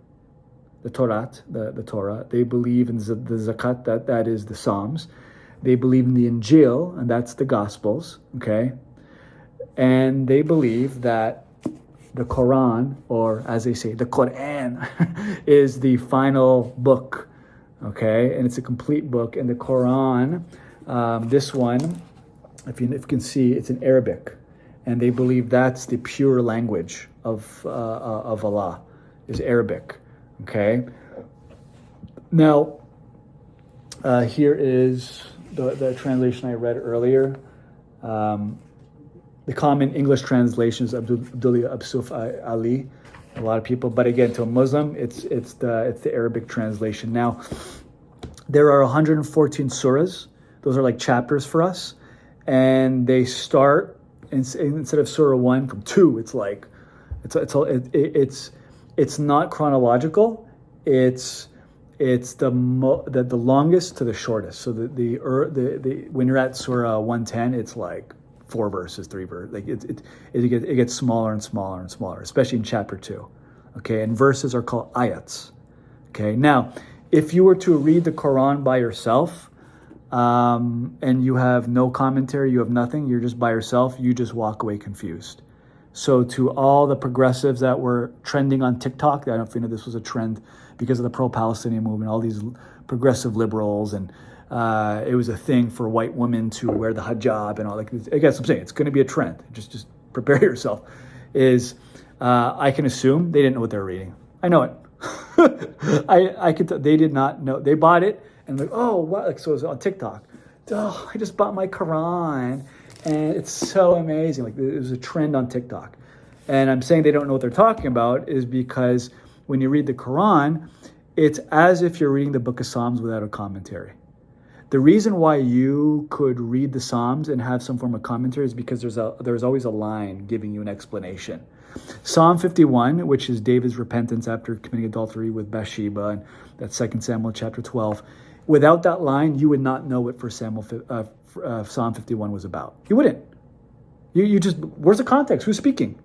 the Torah, the Torah. They believe in the Zakat, that is the Psalms. They believe in the Injil, and that's the Gospels. Okay, and they believe that the Quran, or as they say, the Quran, is the final book, okay? And it's a complete book. And the Quran, this one, if you can see, it's in Arabic. And they believe that's the pure language of Allah, is Arabic, okay? Now, here is the translation I read earlier. The common English translation is Abdullah Absuf Ali, a lot of people. But again, to a Muslim, it's the Arabic translation. Now, there are 114 surahs. Those are like chapters for us, and they start instead of surah 1 from 2. It's like it's not chronological. It's the longest to the shortest. So the when you're at surah 110, it's like 4 verses, 3 verses. Like it gets smaller and smaller and smaller, especially in chapter 2. Okay, and verses are called ayats. Okay, now if you were to read the Quran by yourself, and you have no commentary, you have nothing, you're just by yourself, you just walk away confused. So to all the progressives that were trending on TikTok, I don't know if you know this was a trend because of the pro-Palestinian movement, all these progressive liberals, and it was a thing for white women to wear the hijab and all that. I guess I'm saying it's going to be a trend. Just prepare yourself. I can assume they didn't know what they were reading. I know it. I could. They did not know. They bought it and like, oh, what? Like, so it was on TikTok. Oh, I just bought my Quran, and it's so amazing. Like, it was a trend on TikTok. And I'm saying they don't know what they're talking about is because when you read the Quran, it's as if you're reading the Book of Psalms without a commentary. The reason why you could read the Psalms and have some form of commentary is because there's always a line giving you an explanation. Psalm 51, which is David's repentance after committing adultery with Bathsheba, and that's 2 Samuel chapter 12. Without that line, you would not know what Psalm 51 was about. You wouldn't. You just, where's the context? Who's speaking?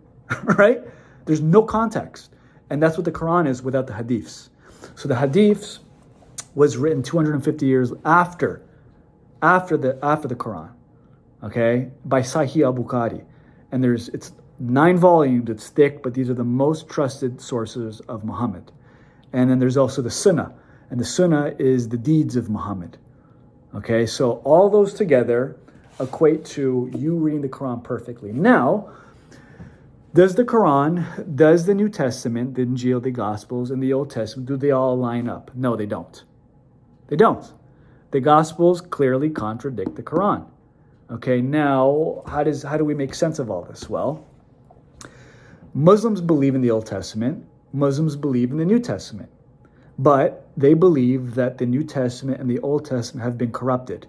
Right? There's no context. And that's what the Quran is without the hadiths. So the hadiths was written 250 years after the Quran, okay, by Sahih al-Bukhari. And it's 9 volumes, it's thick, but these are the most trusted sources of Muhammad. And then there's also the Sunnah, and the Sunnah is the deeds of Muhammad. Okay, so all those together equate to you reading the Quran perfectly. Now, does the Quran, does the New Testament, the Injil, the Gospels, and the Old Testament, do they all line up? No, they don't. They don't. The Gospels clearly contradict the Quran. Okay, now, how do we make sense of all this? Well, Muslims believe in the Old Testament. Muslims believe in the New Testament. But they believe that the New Testament and the Old Testament have been corrupted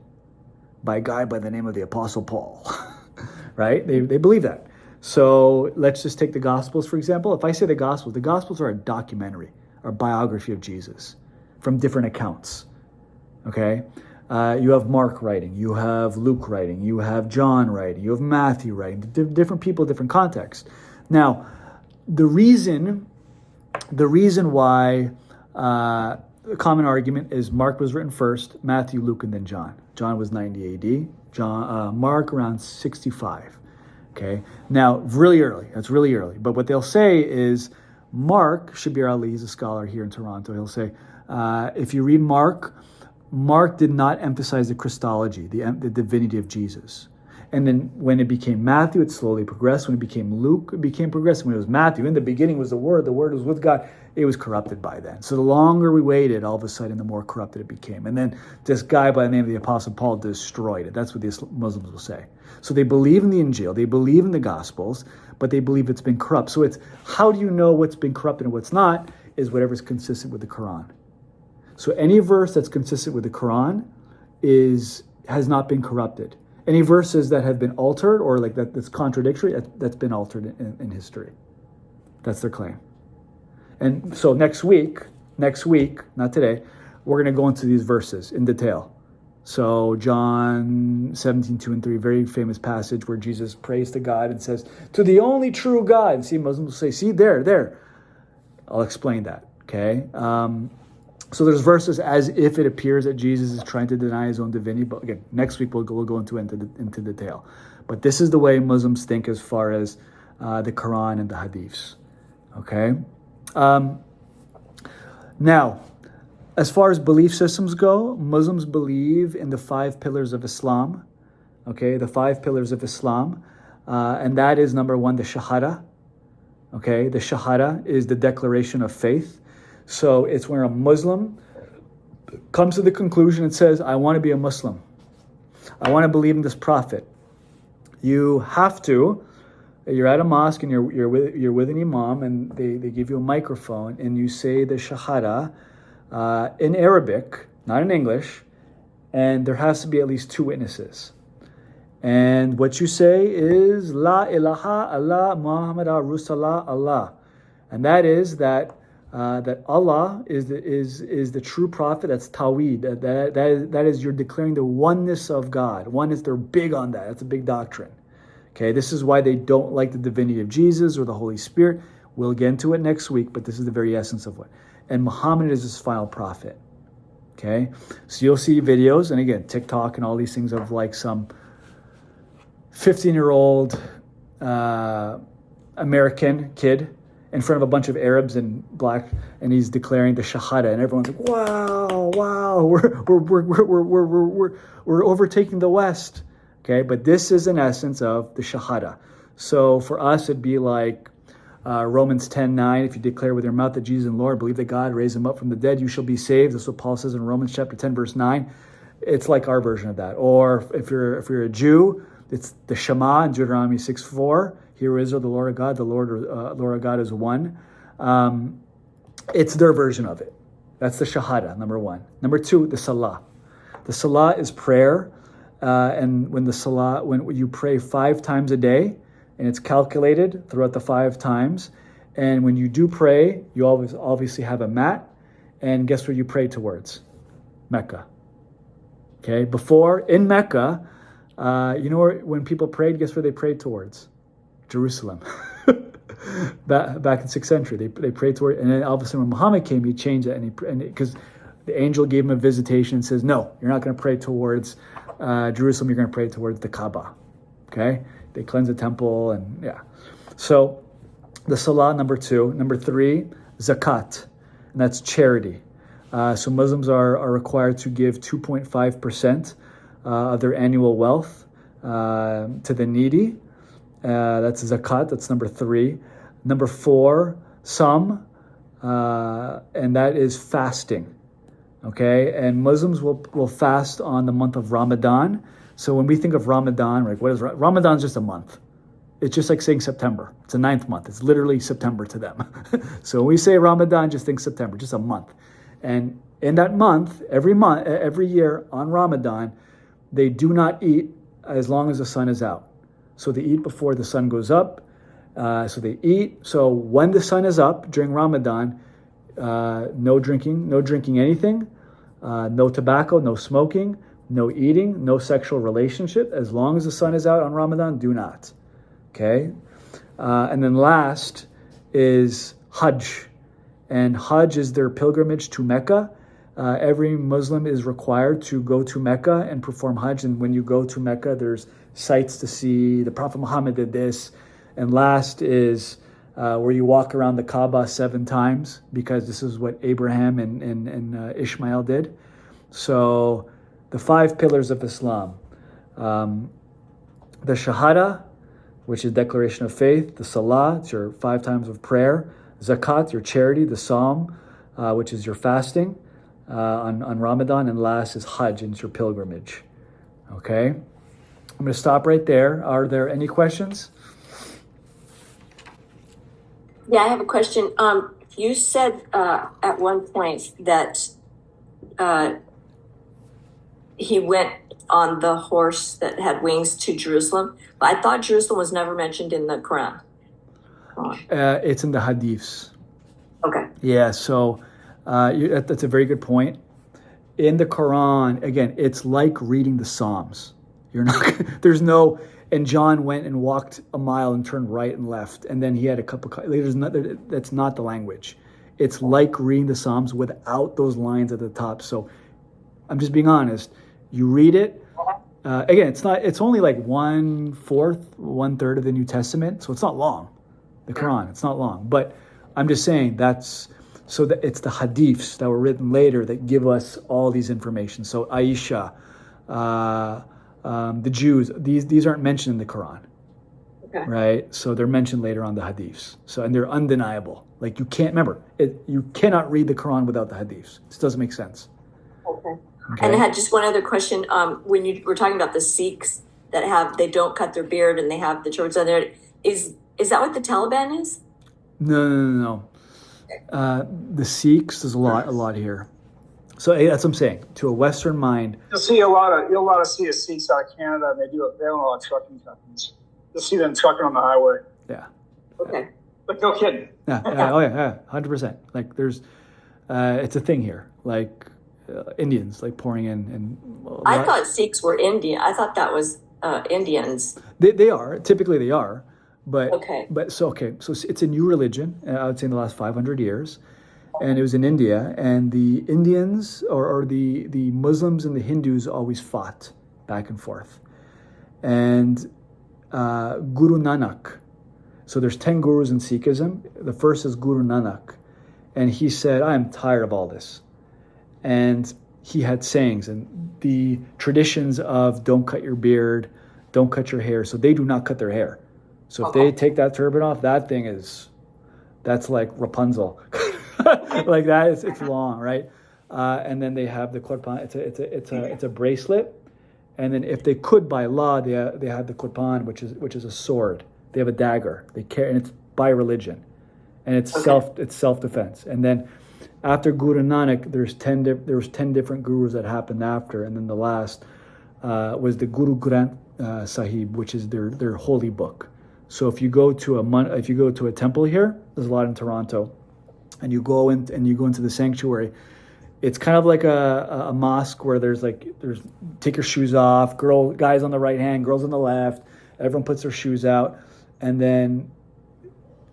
by a guy by the name of the Apostle Paul. Right? They believe that. So let's just take the Gospels, for example. If I say the Gospels are a documentary or biography of Jesus from different accounts. Okay? You have Mark writing, you have Luke writing, you have John writing, you have Matthew writing, different people, different contexts. Now, the reason why the common argument is Mark was written first, Matthew, Luke, and then John. John was 90 AD, Mark around 65. Okay, now really early. That's really early. But what they'll say is Mark, Shabir Ali, he's a scholar here in Toronto. He'll say if you read Mark did not emphasize the Christology, the divinity of Jesus. And then when it became Matthew, it slowly progressed. When it became Luke, it became progressive. When it was Matthew, in the beginning was the Word was with God. It was corrupted by then. So the longer we waited, all of a sudden, the more corrupted it became. And then this guy by the name of the Apostle Paul destroyed it. That's what the Muslims will say. So they believe in the Injil, they believe in the Gospels, but they believe it's been corrupt. So it's, how do you know what's been corrupted and what's not, is whatever's consistent with the Quran. So any verse that's consistent with the Quran has not been corrupted. Any verses that have been altered or like that's contradictory, that's been altered in history. That's their claim. And so next week, not today, we're going to go into these verses in detail. So John 17:2-3, very famous passage where Jesus prays to God and says, to the only true God. And see, Muslims will say, see, there. I'll explain that, okay? So there's verses as if it appears that Jesus is trying to deny his own divinity. But again, next week we'll go into detail. But this is the way Muslims think as far as the Quran and the Hadiths. Okay? Now, as far as belief systems go, Muslims believe in the 5 pillars of Islam. Okay? The 5 pillars of Islam. And that is, number 1, the Shahada. Okay? The Shahada is the declaration of faith. So it's where a Muslim comes to the conclusion and says, I want to be a Muslim. I want to believe in this prophet. you have to. You're at a mosque and you're with an imam, and they give you a microphone, and you say the shahada in Arabic, not in English, and there has to be at least 2 witnesses. And what you say is La ilaha Allah Muhammad Rasulullah Allah, and that is that Allah is the true prophet. That's Tawheed. That is you're declaring the oneness of God. Oneness. They're big on that. That's a big doctrine. Okay, this is why they don't like the divinity of Jesus or the Holy Spirit. We'll get into it next week, but this is the very essence of what. And Muhammad is his final prophet. Okay, so you'll see videos, and again, TikTok and all these things of like some 15-year-old American kid in front of a bunch of Arabs and black, and he's declaring the Shahada, and everyone's like, "Wow, we're overtaking the West." Okay, but this is an essence of the Shahada. So for us, it'd be like Romans 10:9. If you declare with your mouth that Jesus is Lord, believe that God raised him up from the dead, you shall be saved. That's what Paul says in Romans chapter 10, verse 9. It's like our version of that. Or if you're a Jew, it's the Shema in Deuteronomy 6:4. Hear Israel, the Lord of God, the Lord of God is one. It's their version of it. That's the Shahada, number 1. Number 2, the Salah. The Salah is prayer. And when you pray 5 times a day, and it's calculated throughout the 5 times, and when you do pray, you always obviously have a mat, and guess where you pray towards? Mecca. Okay, before in Mecca, when people prayed, guess where they prayed towards? Jerusalem. back in 6th century, they prayed toward, and then all of a sudden when Muhammad came, he changed that, and because the angel gave him a visitation and says, no, you're not going to pray towards Jerusalem, you're going to pray towards the Kaaba. Okay? They cleanse the temple, and yeah. So the Salah, number 2. Number 3, Zakat, and that's charity. So Muslims are required to give 2.5% of their annual wealth to the needy. That's Zakat, that's number 3. Number 4, Sawm, and that is fasting. Okay, and Muslims will fast on the month of Ramadan. So when we think of Ramadan, like what is Ramadan? Is just a month. It's just like saying September. It's the 9th month. It's literally September to them. So when we say Ramadan, just think September, just a month. And in that month, every year on Ramadan, they do not eat as long as the sun is out. So they eat before the sun goes up. So they eat. So when the sun is up during Ramadan, no drinking anything, no tobacco, no smoking, no eating, no sexual relationship. As long as the sun is out on Ramadan, do not. Okay? And then last is Hajj. And Hajj is their pilgrimage to Mecca. Every Muslim is required to go to Mecca and perform Hajj. And when you go to Mecca, there's sights to see. The Prophet Muhammad did this. And last is where you walk around the Kaaba 7 times, because this is what Abraham and Ishmael did. So the 5 pillars of Islam, the Shahada, which is declaration of faith, the Salah, it's your 5 times of prayer, Zakat, your charity, the Sawm, which is your fasting on Ramadan, and last is Hajj, and it's your pilgrimage. Okay? I'm going to stop right there. Are there any questions? Yeah, I have a question. You said at one point that he went on the horse that had wings to Jerusalem. But I thought Jerusalem was never mentioned in the Quran. It's in the Hadiths. Okay. Yeah, so that's a very good point. In the Quran, again, it's like reading the Psalms. You're not. There's no. And John went and walked a mile and turned right and left, and then he had a cup of. That's not the language. It's like reading the Psalms without those lines at the top. So, I'm just being honest. You read it. Again, it's not. It's only like 1/4, 1/3 of the New Testament, so it's not long. The Quran, it's not long. But I'm just saying that's so that it's the Hadiths that were written later that give us all these information. So Aisha. The Jews, these aren't mentioned in the Quran, okay. Right? So they're mentioned later on the Hadiths. So, and they're undeniable. Like you can't remember it. You cannot read the Quran without the Hadiths. This doesn't make sense. Okay. And I had just one other question. When you were talking about the Sikhs that they don't cut their beard and they have the turbans on there. Is that what the Taliban is? No. The Sikhs, there's a lot here. So that's what I'm saying. To a Western mind, you'll see a lot of Sikhs out of Canada, and they own a lot of trucking companies. You'll see them trucking on the highway. Yeah. Okay. Like, no kidding. Yeah, 100%. Like there's, it's a thing here. Like Indians, like pouring in. And I thought Sikhs were Indian. I thought that was Indians. They are, typically they are. But okay. So it's a new religion, I would say in the last 500 years. And it was in India, and the Indians or the Muslims and the Hindus always fought back and forth. And Guru Nanak, so there's 10 gurus in Sikhism. The first is Guru Nanak. And he said, I am tired of all this. And he had sayings and the traditions of don't cut your beard, don't cut your hair. So they do not cut their hair. So if they take that turban off, that's like Rapunzel. Like that, it's long, right? And then they have the korban. It's a bracelet, and then if they could by law, they have the korban, which is a sword. They have a dagger. They carry, and it's by religion, and it's self defense. And then after Guru Nanak, there was 10 different gurus that happened after, and then the last was the Guru Granth Sahib, which is their holy book. So if you go to a temple here, there's a lot in Toronto. And you go into the sanctuary. It's kind of like a mosque where there's take your shoes off, guys on the right hand, girls on the left. Everyone puts their shoes out, and then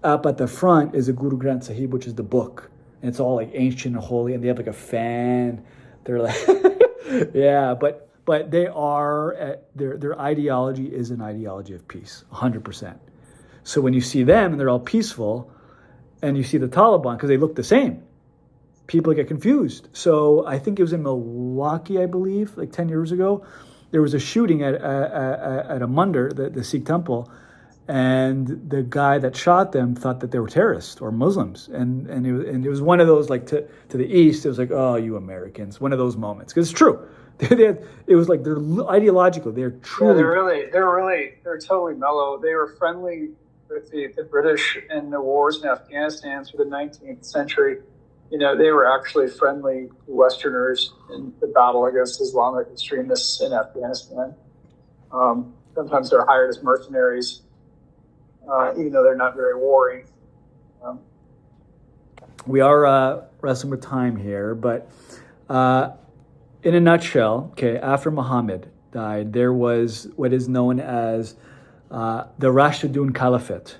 up at the front is a Guru Granth Sahib, which is the book, and it's all like ancient and holy. And they have like a fan. They're like, yeah, but they are their ideology is an ideology of peace, 100%. So when you see them and they're all peaceful. And you see the Taliban, because they look the same. People get confused. So I think it was in Milwaukee, I believe, like 10 years ago. There was a shooting at a Mandir, the Sikh temple, and the guy that shot them thought that they were terrorists or Muslims. And it was one of those, like to the east, it was like, oh, you Americans, one of those moments. Because it's true. It was like they're ideological. They're truly... Yeah, they're totally mellow. They were friendly with the British in the wars in Afghanistan through the 19th century. They were actually friendly Westerners in the battle against Islamic extremists in Afghanistan. Sometimes they're hired as mercenaries, even though they're not very warring. We are wrestling with time here, but in a nutshell, after Muhammad died, there was what is known as the Rashidun Caliphate,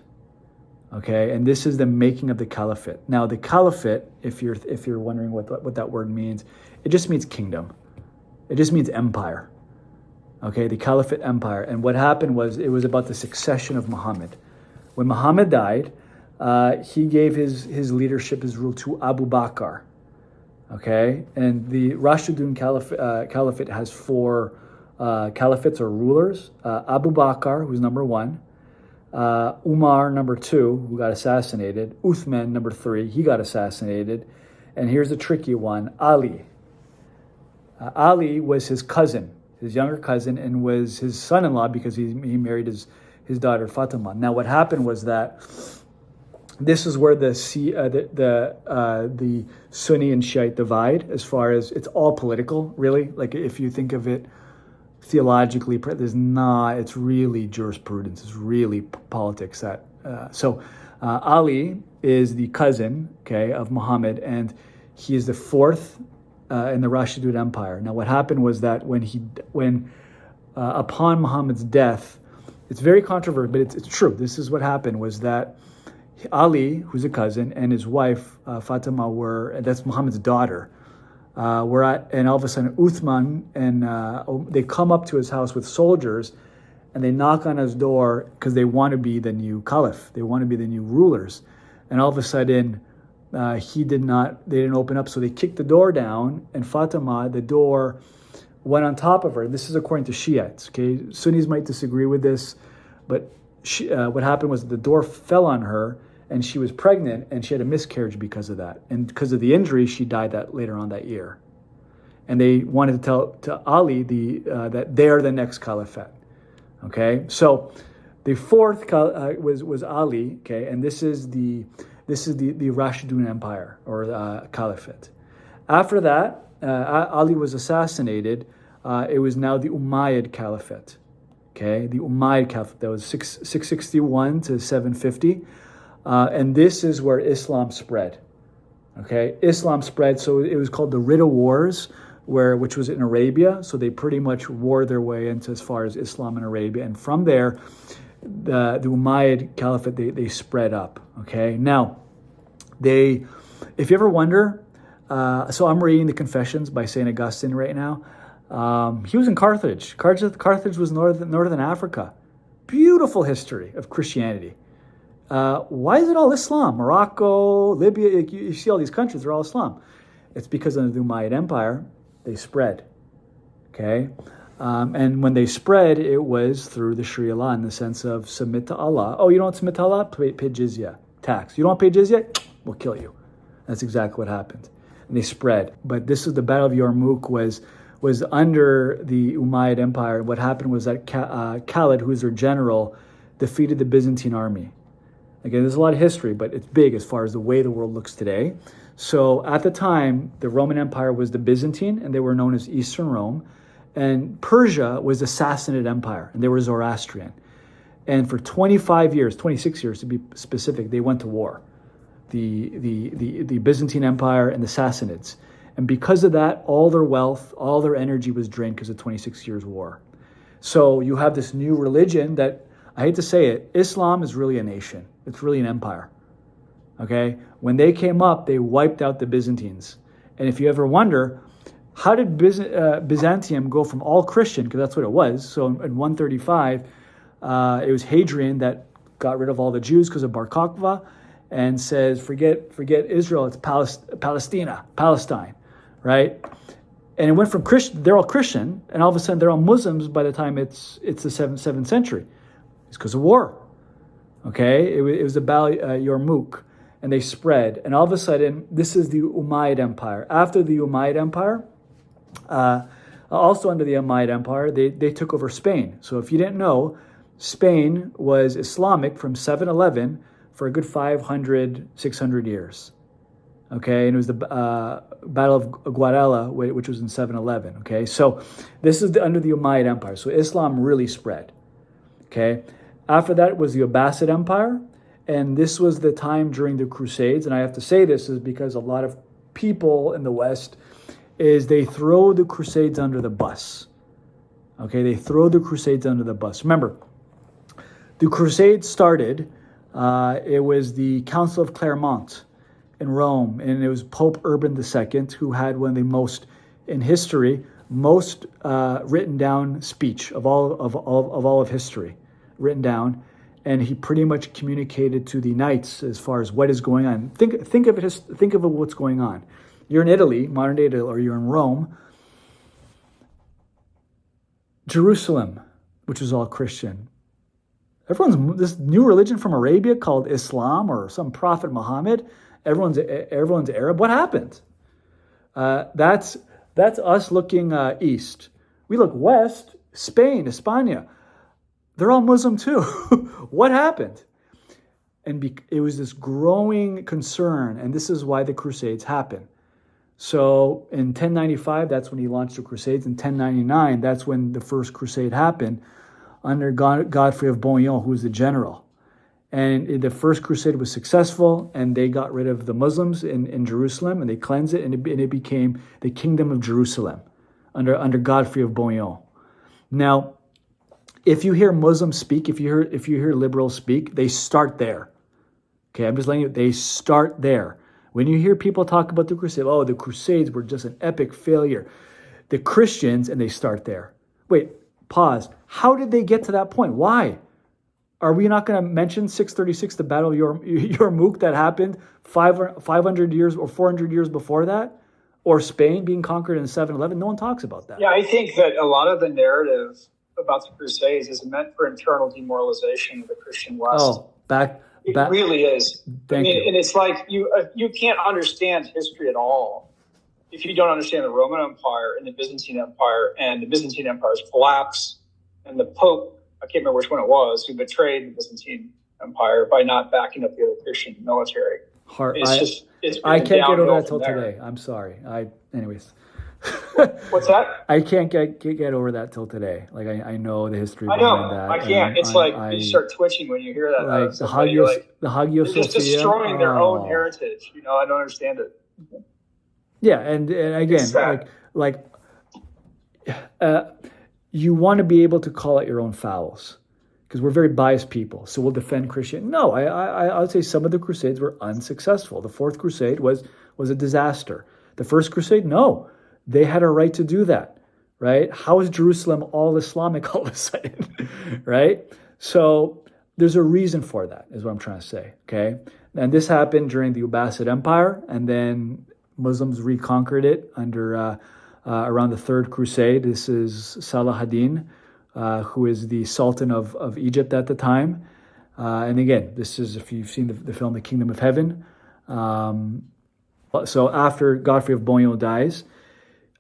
and this is the making of the Caliphate. Now, the Caliphate, if you're wondering what that word means, it just means kingdom. It just means empire. The Caliphate empire. And what happened was it was about the succession of Muhammad. When Muhammad died, he gave his leadership, his rule to Abu Bakr. And the Rashidun Caliphate has four caliphates or rulers. Abu Bakr, who's number one, Umar, number two, who got assassinated, Uthman, number three, he got assassinated, and here's the tricky one, Ali. Ali was his cousin, his younger cousin, and was his son-in-law because he married his daughter Fatima. Now what happened was that this is where the Sunni and Shiite divide, as far as it's all political, really. Like if you think of it theologically, it's really jurisprudence, it's really politics. Ali is the cousin, of Muhammad, and he is the fourth in the Rashidun Empire. Now, what happened was that when upon Muhammad's death, it's very controversial, but it's true. This is what happened: was that Ali, who's a cousin, and his wife Fatima that's Muhammad's daughter. And all of a sudden Uthman and they come up to his house with soldiers, and they knock on his door because they want to be the new caliph. They want to be the new rulers. And all of a sudden they didn't open up, so they kicked the door down, and Fatima, the door went on top of her. This is according to Shiites. Sunnis might disagree with this, but what happened was the door fell on her, and she was pregnant, and she had a miscarriage because of that. And because of the injury, she died later on that year. And they wanted to tell to Ali that they are the next caliphate. Okay, so the fourth was Ali. Okay, and this is the Rashidun Empire or Caliphate. After that, Ali was assassinated. It was now the Umayyad Caliphate. Okay, the Umayyad Caliphate, that was 661 to 750, and this is where Islam spread. Okay, Islam spread. So it was called the Ridda Wars, which was in Arabia. So they pretty much wore their way into as far as Islam in Arabia, and from there, the Umayyad Caliphate they spread up. Okay, now if you ever wonder, so I'm reading the Confessions by Saint Augustine right now. He was in Carthage. Carthage was northern Africa. Beautiful history of Christianity. Why is it all Islam? Morocco, Libya, you see all these countries, they're all Islam. It's because under the Umayyad Empire, they spread. Okay? And when they spread, it was through the Sharia law in the sense of submit to Allah. Oh, you don't submit to Allah? Pay jizya, tax. You don't pay jizya? We'll kill you. That's exactly what happened. And they spread. But this is the Battle of Yarmouk was under the Umayyad Empire. What happened was that Khalid, who is their general, defeated the Byzantine army. Again, there's a lot of history, but it's big as far as the way the world looks today. So at the time, the Roman Empire was the Byzantine, and they were known as Eastern Rome. And Persia was the Sassanid Empire, and they were Zoroastrian. And for 26 years to be specific, they went to war. The Byzantine Empire and the Sassanids. And because of that, all their wealth, all their energy was drained because of 26 years war. So you have this new religion that, I hate to say it, Islam is really a nation. It's really an empire. Okay? When they came up, they wiped out the Byzantines. And if you ever wonder, how did Byzantium go from all Christian, because that's what it was, so in 135, it was Hadrian that got rid of all the Jews because of Bar Kokhba and says, forget Israel, it's Palestine, right? And it went from Christian, they're all Christian, and all of a sudden they're all Muslims by the time it's the 7th century. It's because of war. Okay, it was about Yarmouk, and they spread. And all of a sudden, this is the Umayyad Empire. After the Umayyad Empire, also under the Umayyad Empire, they took over Spain. So if you didn't know, Spain was Islamic from 711 for a good 500, 600 years. Okay, and it was the Battle of Guadala, which was in 711. Okay, so this is under the Umayyad Empire. So Islam really spread. Okay, after that was the Abbasid Empire, and this was the time during the Crusades. And I have to say this is because a lot of people in the West they throw the Crusades under the bus. Okay, they throw the Crusades under the bus. Remember, the Crusades started. It was the Council of Clermont in Rome, and it was Pope Urban II who had one of the most, in history, most written down speech of all of history, written down, and he pretty much communicated to the knights as far as what is going on. Think of what's going on. You're in Italy, modern day Italy, or you're in Rome, Jerusalem, which is all Christian. Everyone's this new religion from Arabia called Islam or some prophet Muhammad. Everyone's Arab. What happened? That's us looking east. We look west. Spain, España, they're all Muslim too. What happened? And it was this growing concern, and this is why the Crusades happened. So in 1095, that's when he launched the Crusades. In 1099, that's when the first Crusade happened under Godfrey of Bouillon, who was the general. And the first Crusade was successful, and they got rid of the Muslims in Jerusalem, and they cleansed it, and it became the Kingdom of Jerusalem under Godfrey of Bouillon. Now, if you hear Muslims speak, if you hear liberals speak, they start there. Okay, I'm just letting you, they start there. When you hear people talk about the Crusades, oh, the Crusades were just an epic failure. The Christians, and they start there. Wait, pause. How did they get to that point? Why? Are we not going to mention 636, the Battle of Yarmouk that happened 500 years or 400 years before that? Or Spain being conquered in 711? No one talks about that. Yeah, I think that a lot of the narrative about the Crusades is meant for internal demoralization of the Christian West. Oh, It really is. Thank you. And it's like you can't understand history at all if you don't understand the Roman Empire and the Byzantine Empire and the Byzantine Empire's collapse and the Pope I can't remember which one it was, who betrayed the Byzantine Empire by not backing up the other Christian military. It's I been can't get over downhill that from till there. today. I'm sorry. Anyways. What's that? I can't get over that till today. Like I know the history I behind know. that. I can't. It's you start twitching when you hear that. Like the Hagia they're just Sophia. destroying their own heritage. I don't understand it. Yeah, and again, you want to be able to call out your own fouls, because we're very biased people. So we'll defend Christian. No, I would say some of the Crusades were unsuccessful. The Fourth Crusade was a disaster. The First Crusade, no, they had a right to do that, right? How is Jerusalem all Islamic all of a sudden, right? So there's a reason for that, is what I'm trying to say, okay? And this happened during the Abbasid Empire, and then Muslims reconquered it under around the Third Crusade. This is Salah ad-Din, who is the Sultan of Egypt at the time. And again, this is, if you've seen the film The Kingdom of Heaven. So after Godfrey of Bouillon dies,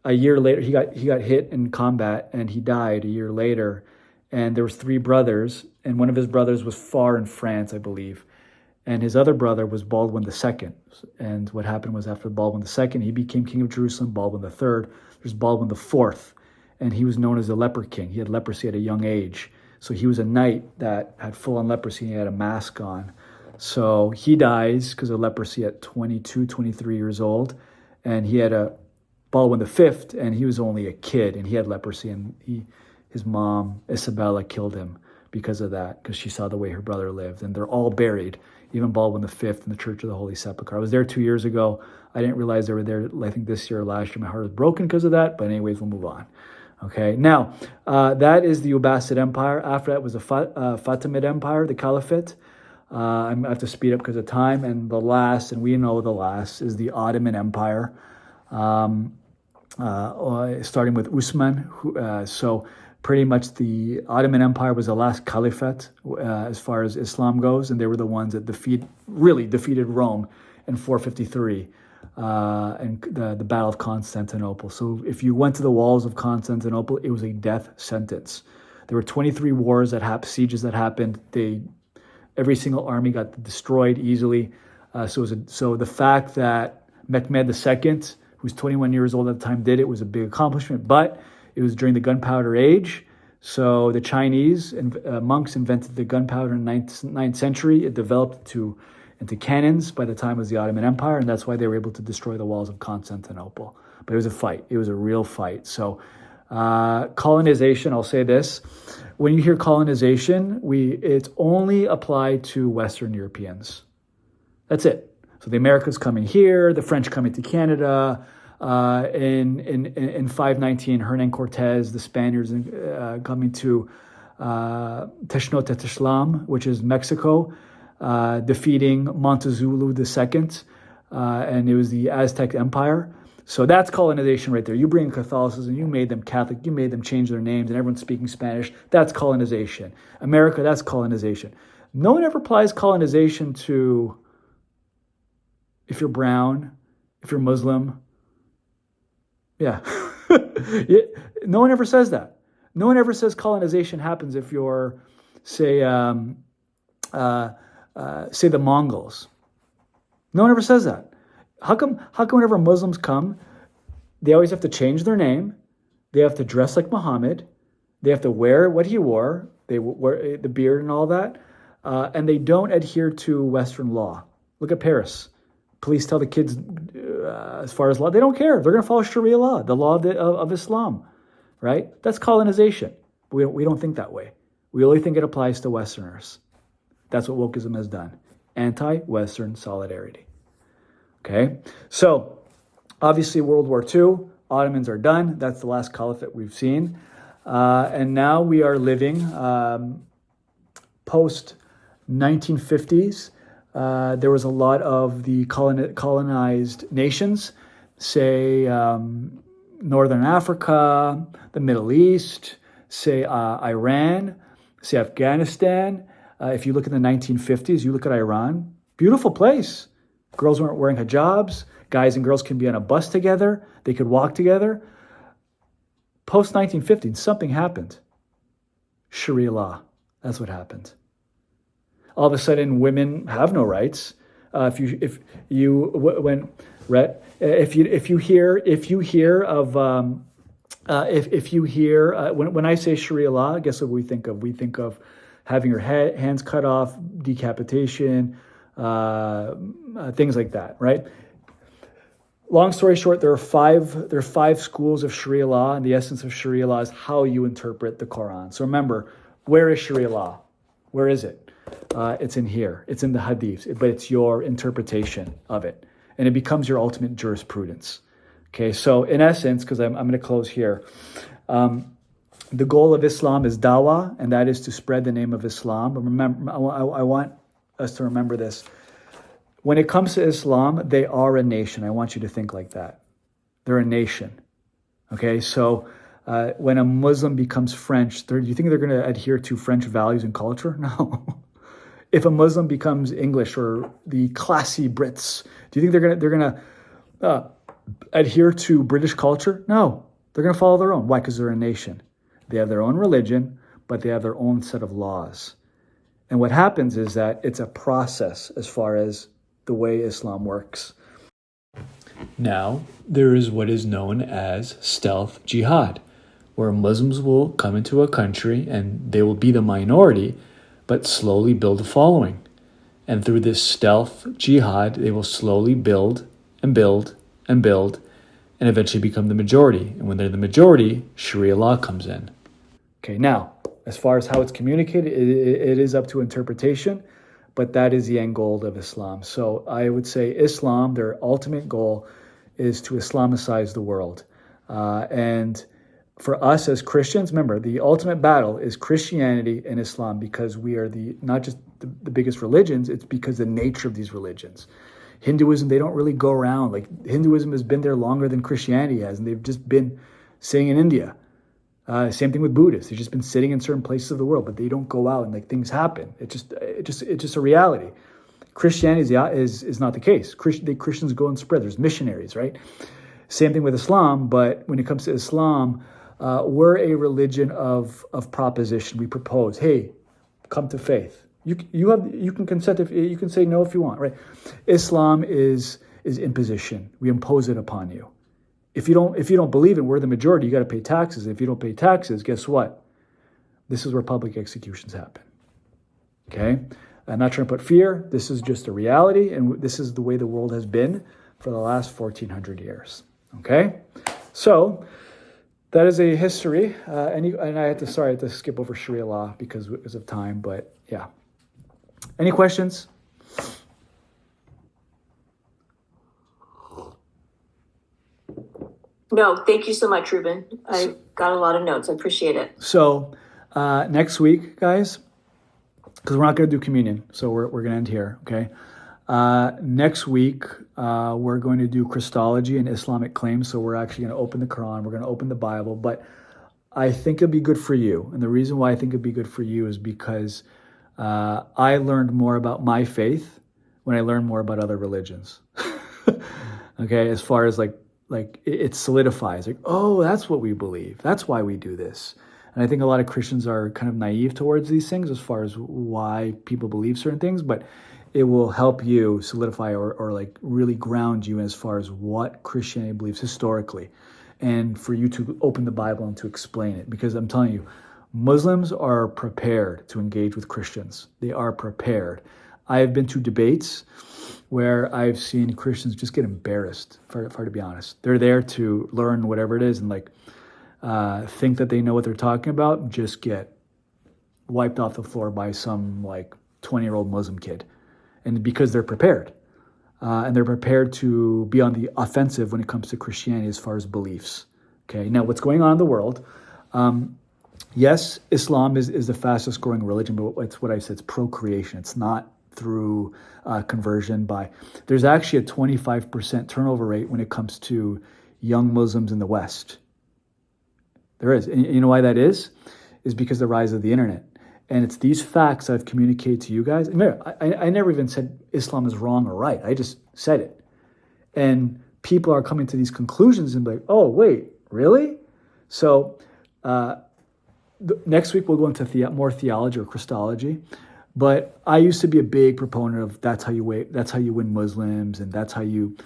a year later, he got hit in combat and he died a year later. And there was 3 brothers, and one of his brothers was far in France, I believe. And his other brother was Baldwin II. And what happened was, after Baldwin II, he became king of Jerusalem. Baldwin III, there's Baldwin IV. And he was known as the leper king. He had leprosy at a young age. So he was a knight that had full-on leprosy. He had a mask on. So he dies because of leprosy at 22, 23 years old. And he had a Baldwin V, and he was only a kid, and he had leprosy. And his mom, Isabella, killed him because of that, because she saw the way her brother lived. And they're all buried, even Baldwin V, in the Church of the Holy Sepulchre. I was there 2 years ago. I didn't realize they were there, I think, this year or last year. My heart was broken because of that. But anyways, we'll move on. Okay, now, that is the Abbasid Empire. After that was the Fatimid Empire, the Caliphate. I have to speed up because of time. And the last, and we know the last, is the Ottoman Empire, starting with Usman. So pretty much the Ottoman Empire was the last caliphate as far as Islam goes, and they were the ones that really defeated Rome in 453. And the Battle of Constantinople. So if you went to the walls of Constantinople, it was a death sentence. There were 23 wars sieges that happened. Every single army got destroyed easily. So the fact that Mehmed II, who was 21 years old at the time, did it was a big accomplishment. But it was during the gunpowder age. So the Chinese monks invented the gunpowder in the 9th century. It developed into cannons by the time it was the Ottoman Empire, and that's why they were able to destroy the walls of Constantinople. But it was a fight. It was a real fight. So colonization, I'll say this. When you hear colonization, it's only applied to Western Europeans. That's it. So the Americans coming here, the French coming to Canada. In 519, Hernan Cortez, the Spaniards coming to Tenochtitlan, which is Mexico, defeating Montezuma II, and it was the Aztec Empire. So that's colonization right there. You bring Catholicism, you made them Catholic, you made them change their names, and everyone's speaking Spanish. That's colonization. America, that's colonization. No one ever applies colonization to if you're brown, if you're Muslim. Yeah. No one ever says that. No one ever says colonization happens if you're, say the Mongols. No one ever says that. How come whenever Muslims come, they always have to change their name, they have to dress like Muhammad, they have to wear what he wore, they wear the beard and all that, and they don't adhere to Western law. Look at Paris. Police tell the kids, as far as law, they don't care. They're going to follow Sharia law, the law of Islam, right? That's colonization. We don't think that way. We only think it applies to Westerners. That's what wokeism has done. Anti-Western solidarity. Okay? So, obviously, World War II, Ottomans are done. That's the last caliphate we've seen. And now we are living post-1950s. There was a lot of the colonized nations, say Northern Africa, the Middle East, say Iran, say Afghanistan. If you look at the 1950s, you look at Iran, beautiful place. Girls weren't wearing hijabs. Guys and girls can be on a bus together. They could walk together. Post-1950, something happened. Sharia law. That's what happened. All of a sudden, women have no rights. If you hear of when I say Sharia law, guess what we think of? We think of having your hands cut off, decapitation, things like that, right? Long story short, there are five schools of Sharia law, and the essence of Sharia law is how you interpret the Quran. So remember, where is Sharia law? Where is it? It's in here. It's in the Hadiths, but it's your interpretation of it, and it becomes your ultimate jurisprudence. Okay, so in essence, because I'm going to close here, the goal of Islam is dawah, and that is to spread the name of Islam. But remember, I want us to remember this. When it comes to Islam, they are a nation. I want you to think like that. They're a nation. Okay, so when a Muslim becomes French, do you think they're going to adhere to French values and culture? No. If a Muslim becomes English or the classy Brits, do you think they're going to adhere to British culture? No. They're going to follow their own. Why? Because they're a nation. They have their own religion, but they have their own set of laws. And what happens is that it's a process as far as the way Islam works. Now, there is what is known as stealth jihad, where Muslims will come into a country and they will be the minority, but slowly build a following. And through this stealth jihad, they will slowly build and build and build and eventually become the majority. And when they're the majority, Sharia law comes in. Okay, now, as far as how it's communicated, it is up to interpretation, but that is the end goal of Islam. So I would say Islam, their ultimate goal is to Islamicize the world. And for us as Christians, remember, the ultimate battle is Christianity and Islam, because we are not just the biggest religions, it's because the nature of these religions. Hinduism, they don't really go around. Like, Hinduism has been there longer than Christianity has, and they've just been sitting in India. Same thing with Buddhists. They've just been sitting in certain places of the world, but they don't go out and like things happen. It's just a reality. Christianity is not the case. Christians go and spread. There's missionaries, right? Same thing with Islam, but when it comes to Islam, we're a religion of proposition. We propose, hey, come to faith. You can consent if you can say no if you want, right? Islam is imposition. We impose it upon you. If you don't believe it, we're the majority. You got to pay taxes. If you don't pay taxes, guess what? This is where public executions happen. Okay, I'm not trying to put fear. This is just a reality, and this is the way the world has been for the last 1,400 years. Okay, so that is a history. And I had to skip over Sharia law because of time. But yeah, any questions? No, thank you so much, Ruben. I got a lot of notes. I appreciate it. So next week, guys, because we're not going to do communion, so we're going to end here, okay? Next week, we're going to do Christology and Islamic claims, so we're actually going to open the Quran, we're going to open the Bible, but I think it'd be good for you. And the reason why I think it'd be good for you is because I learned more about my faith when I learned more about other religions, okay? As far as like it solidifies, like, oh, that's what we believe. That's why we do this. And I think a lot of Christians are kind of naive towards these things as far as why people believe certain things, but it will help you solidify or like really ground you as far as what Christianity believes historically, and for you to open the Bible and to explain it. Because I'm telling you, Muslims are prepared to engage with Christians. They are prepared. I have been to debates where I've seen Christians just get embarrassed, to be honest. They're there to learn whatever it is and like think that they know what they're talking about and just get wiped off the floor by some like 20-year-old Muslim kid. And because they're prepared. And they're prepared to be on the offensive when it comes to Christianity as far as beliefs. Okay, now what's going on in the world? Yes, Islam is the fastest growing religion, but it's what I said, it's procreation. It's not through conversion there's actually a 25% turnover rate when it comes to young Muslims in the West. There is. And you know why that is? Is because of the rise of the internet. And it's these facts I've communicated to you guys. I never even said Islam is wrong or right. I just said it. And people are coming to these conclusions and be like, oh, wait, really? So next week we'll go into more theology or Christology. But I used to be a big proponent of that's how you win Muslims, and that's how you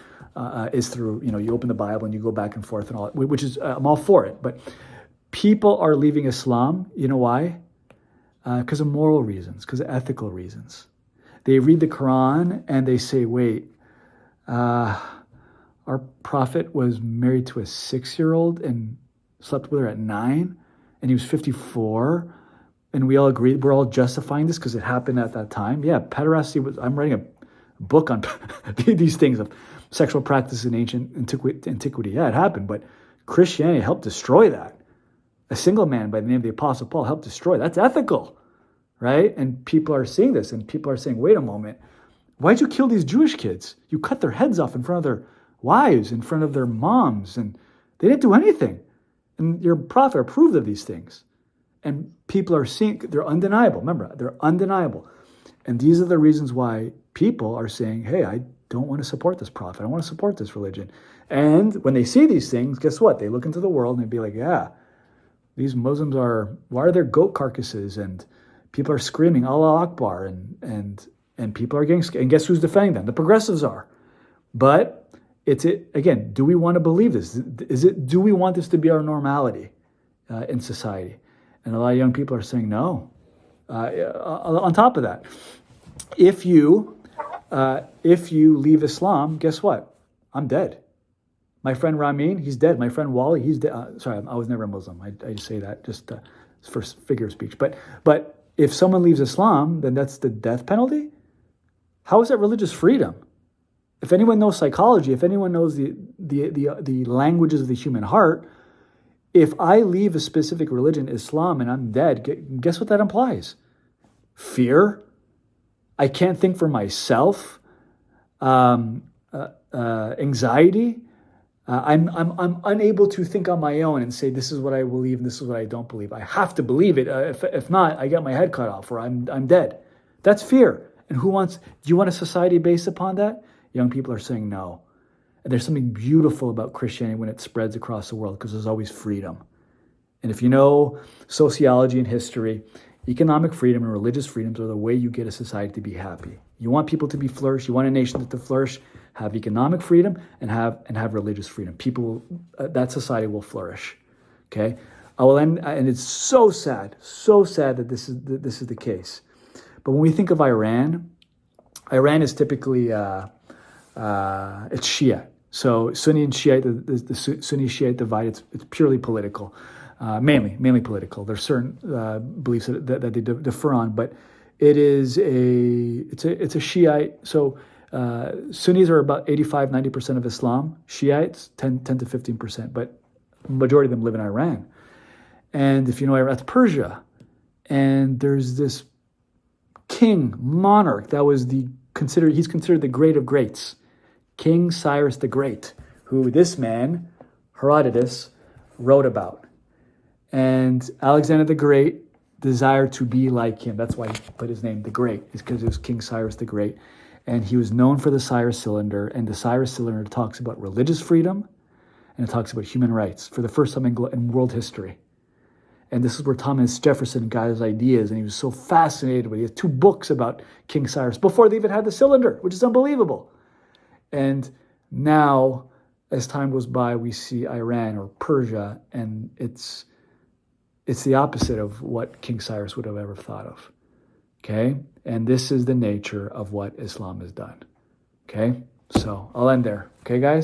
is through, you open the Bible and you go back and forth and all, which is, I'm all for it. But people are leaving Islam. You know why? Because of moral reasons, because of ethical reasons. They read the Quran and they say, wait, our prophet was married to a 6-year-old and slept with her at 9, and he was 54. And we all agreed, we're all justifying this because it happened at that time. Yeah, pederasty I'm writing a book on these things of sexual practice in ancient antiquity. Yeah, it happened, but Christianity helped destroy that. A single man by the name of the Apostle Paul helped destroy. That's ethical, right? And people are seeing this, and people are saying, wait a moment, why'd you kill these Jewish kids? You cut their heads off in front of their wives, in front of their moms, and they didn't do anything. And your prophet approved of these things. And people are seeing, they're undeniable. Remember, they're undeniable. And these are the reasons why people are saying, hey, I don't want to support this prophet. I don't want to support this religion. And when they see these things, guess what? They look into the world and they be like, yeah, these Muslims why are there goat carcasses? And people are screaming, Allah Akbar. And people are getting scared. And guess who's defending them? The progressives are. But again, do we want to believe this? Do we want this to be our normality in society? And a lot of young people are saying no. On top of that, if you leave Islam, guess what? I'm dead. My friend Ramin, he's dead. My friend Wally, he's dead. Sorry, I was never a Muslim. I just say that just for figure of speech. But if someone leaves Islam, then that's the death penalty. How is that religious freedom? If anyone knows psychology, if anyone knows the languages of the human heart, if I leave a specific religion, Islam, and I'm dead, guess what that implies? Fear. I can't think for myself. Anxiety. I'm unable to think on my own and say this is what I believe and this is what I don't believe. I have to believe it. If not, I get my head cut off or I'm dead. That's fear. And do you want a society based upon that? Young people are saying no. And there's something beautiful about Christianity when it spreads across the world because there's always freedom. And if you know sociology and history, economic freedom and religious freedoms are the way you get a society to be happy. You want people to be flourish. You want a nation to flourish. Have economic freedom and have religious freedom. That society will flourish. Okay, I will end, and it's so sad that this is the case. But when we think of Iran is typically it's Shia. So Sunni and Shiite, the Sunni Shiite divide, it's purely political, mainly political. There's certain beliefs that they differ on, but it's a Shiite. So Sunnis are about 85-90% of Islam. Shiites 10 to 15%, but majority of them live in Iran. And if you know Iran, that's Persia. And there's this monarch that was he's considered the great of greats. King Cyrus the Great, who this man, Herodotus, wrote about. And Alexander the Great desired to be like him. That's why he put his name the Great, is because it was King Cyrus the Great. And he was known for the Cyrus Cylinder. And the Cyrus Cylinder talks about religious freedom and it talks about human rights for the first time in world history. And this is where Thomas Jefferson got his ideas, and he was so fascinated with it. He has 2 books about King Cyrus before they even had the cylinder, which is unbelievable. And now, as time goes by, we see Iran or Persia, and it's the opposite of what King Cyrus would have ever thought of. Okay? And this is the nature of what Islam has done. Okay? So I'll end there. Okay, guys?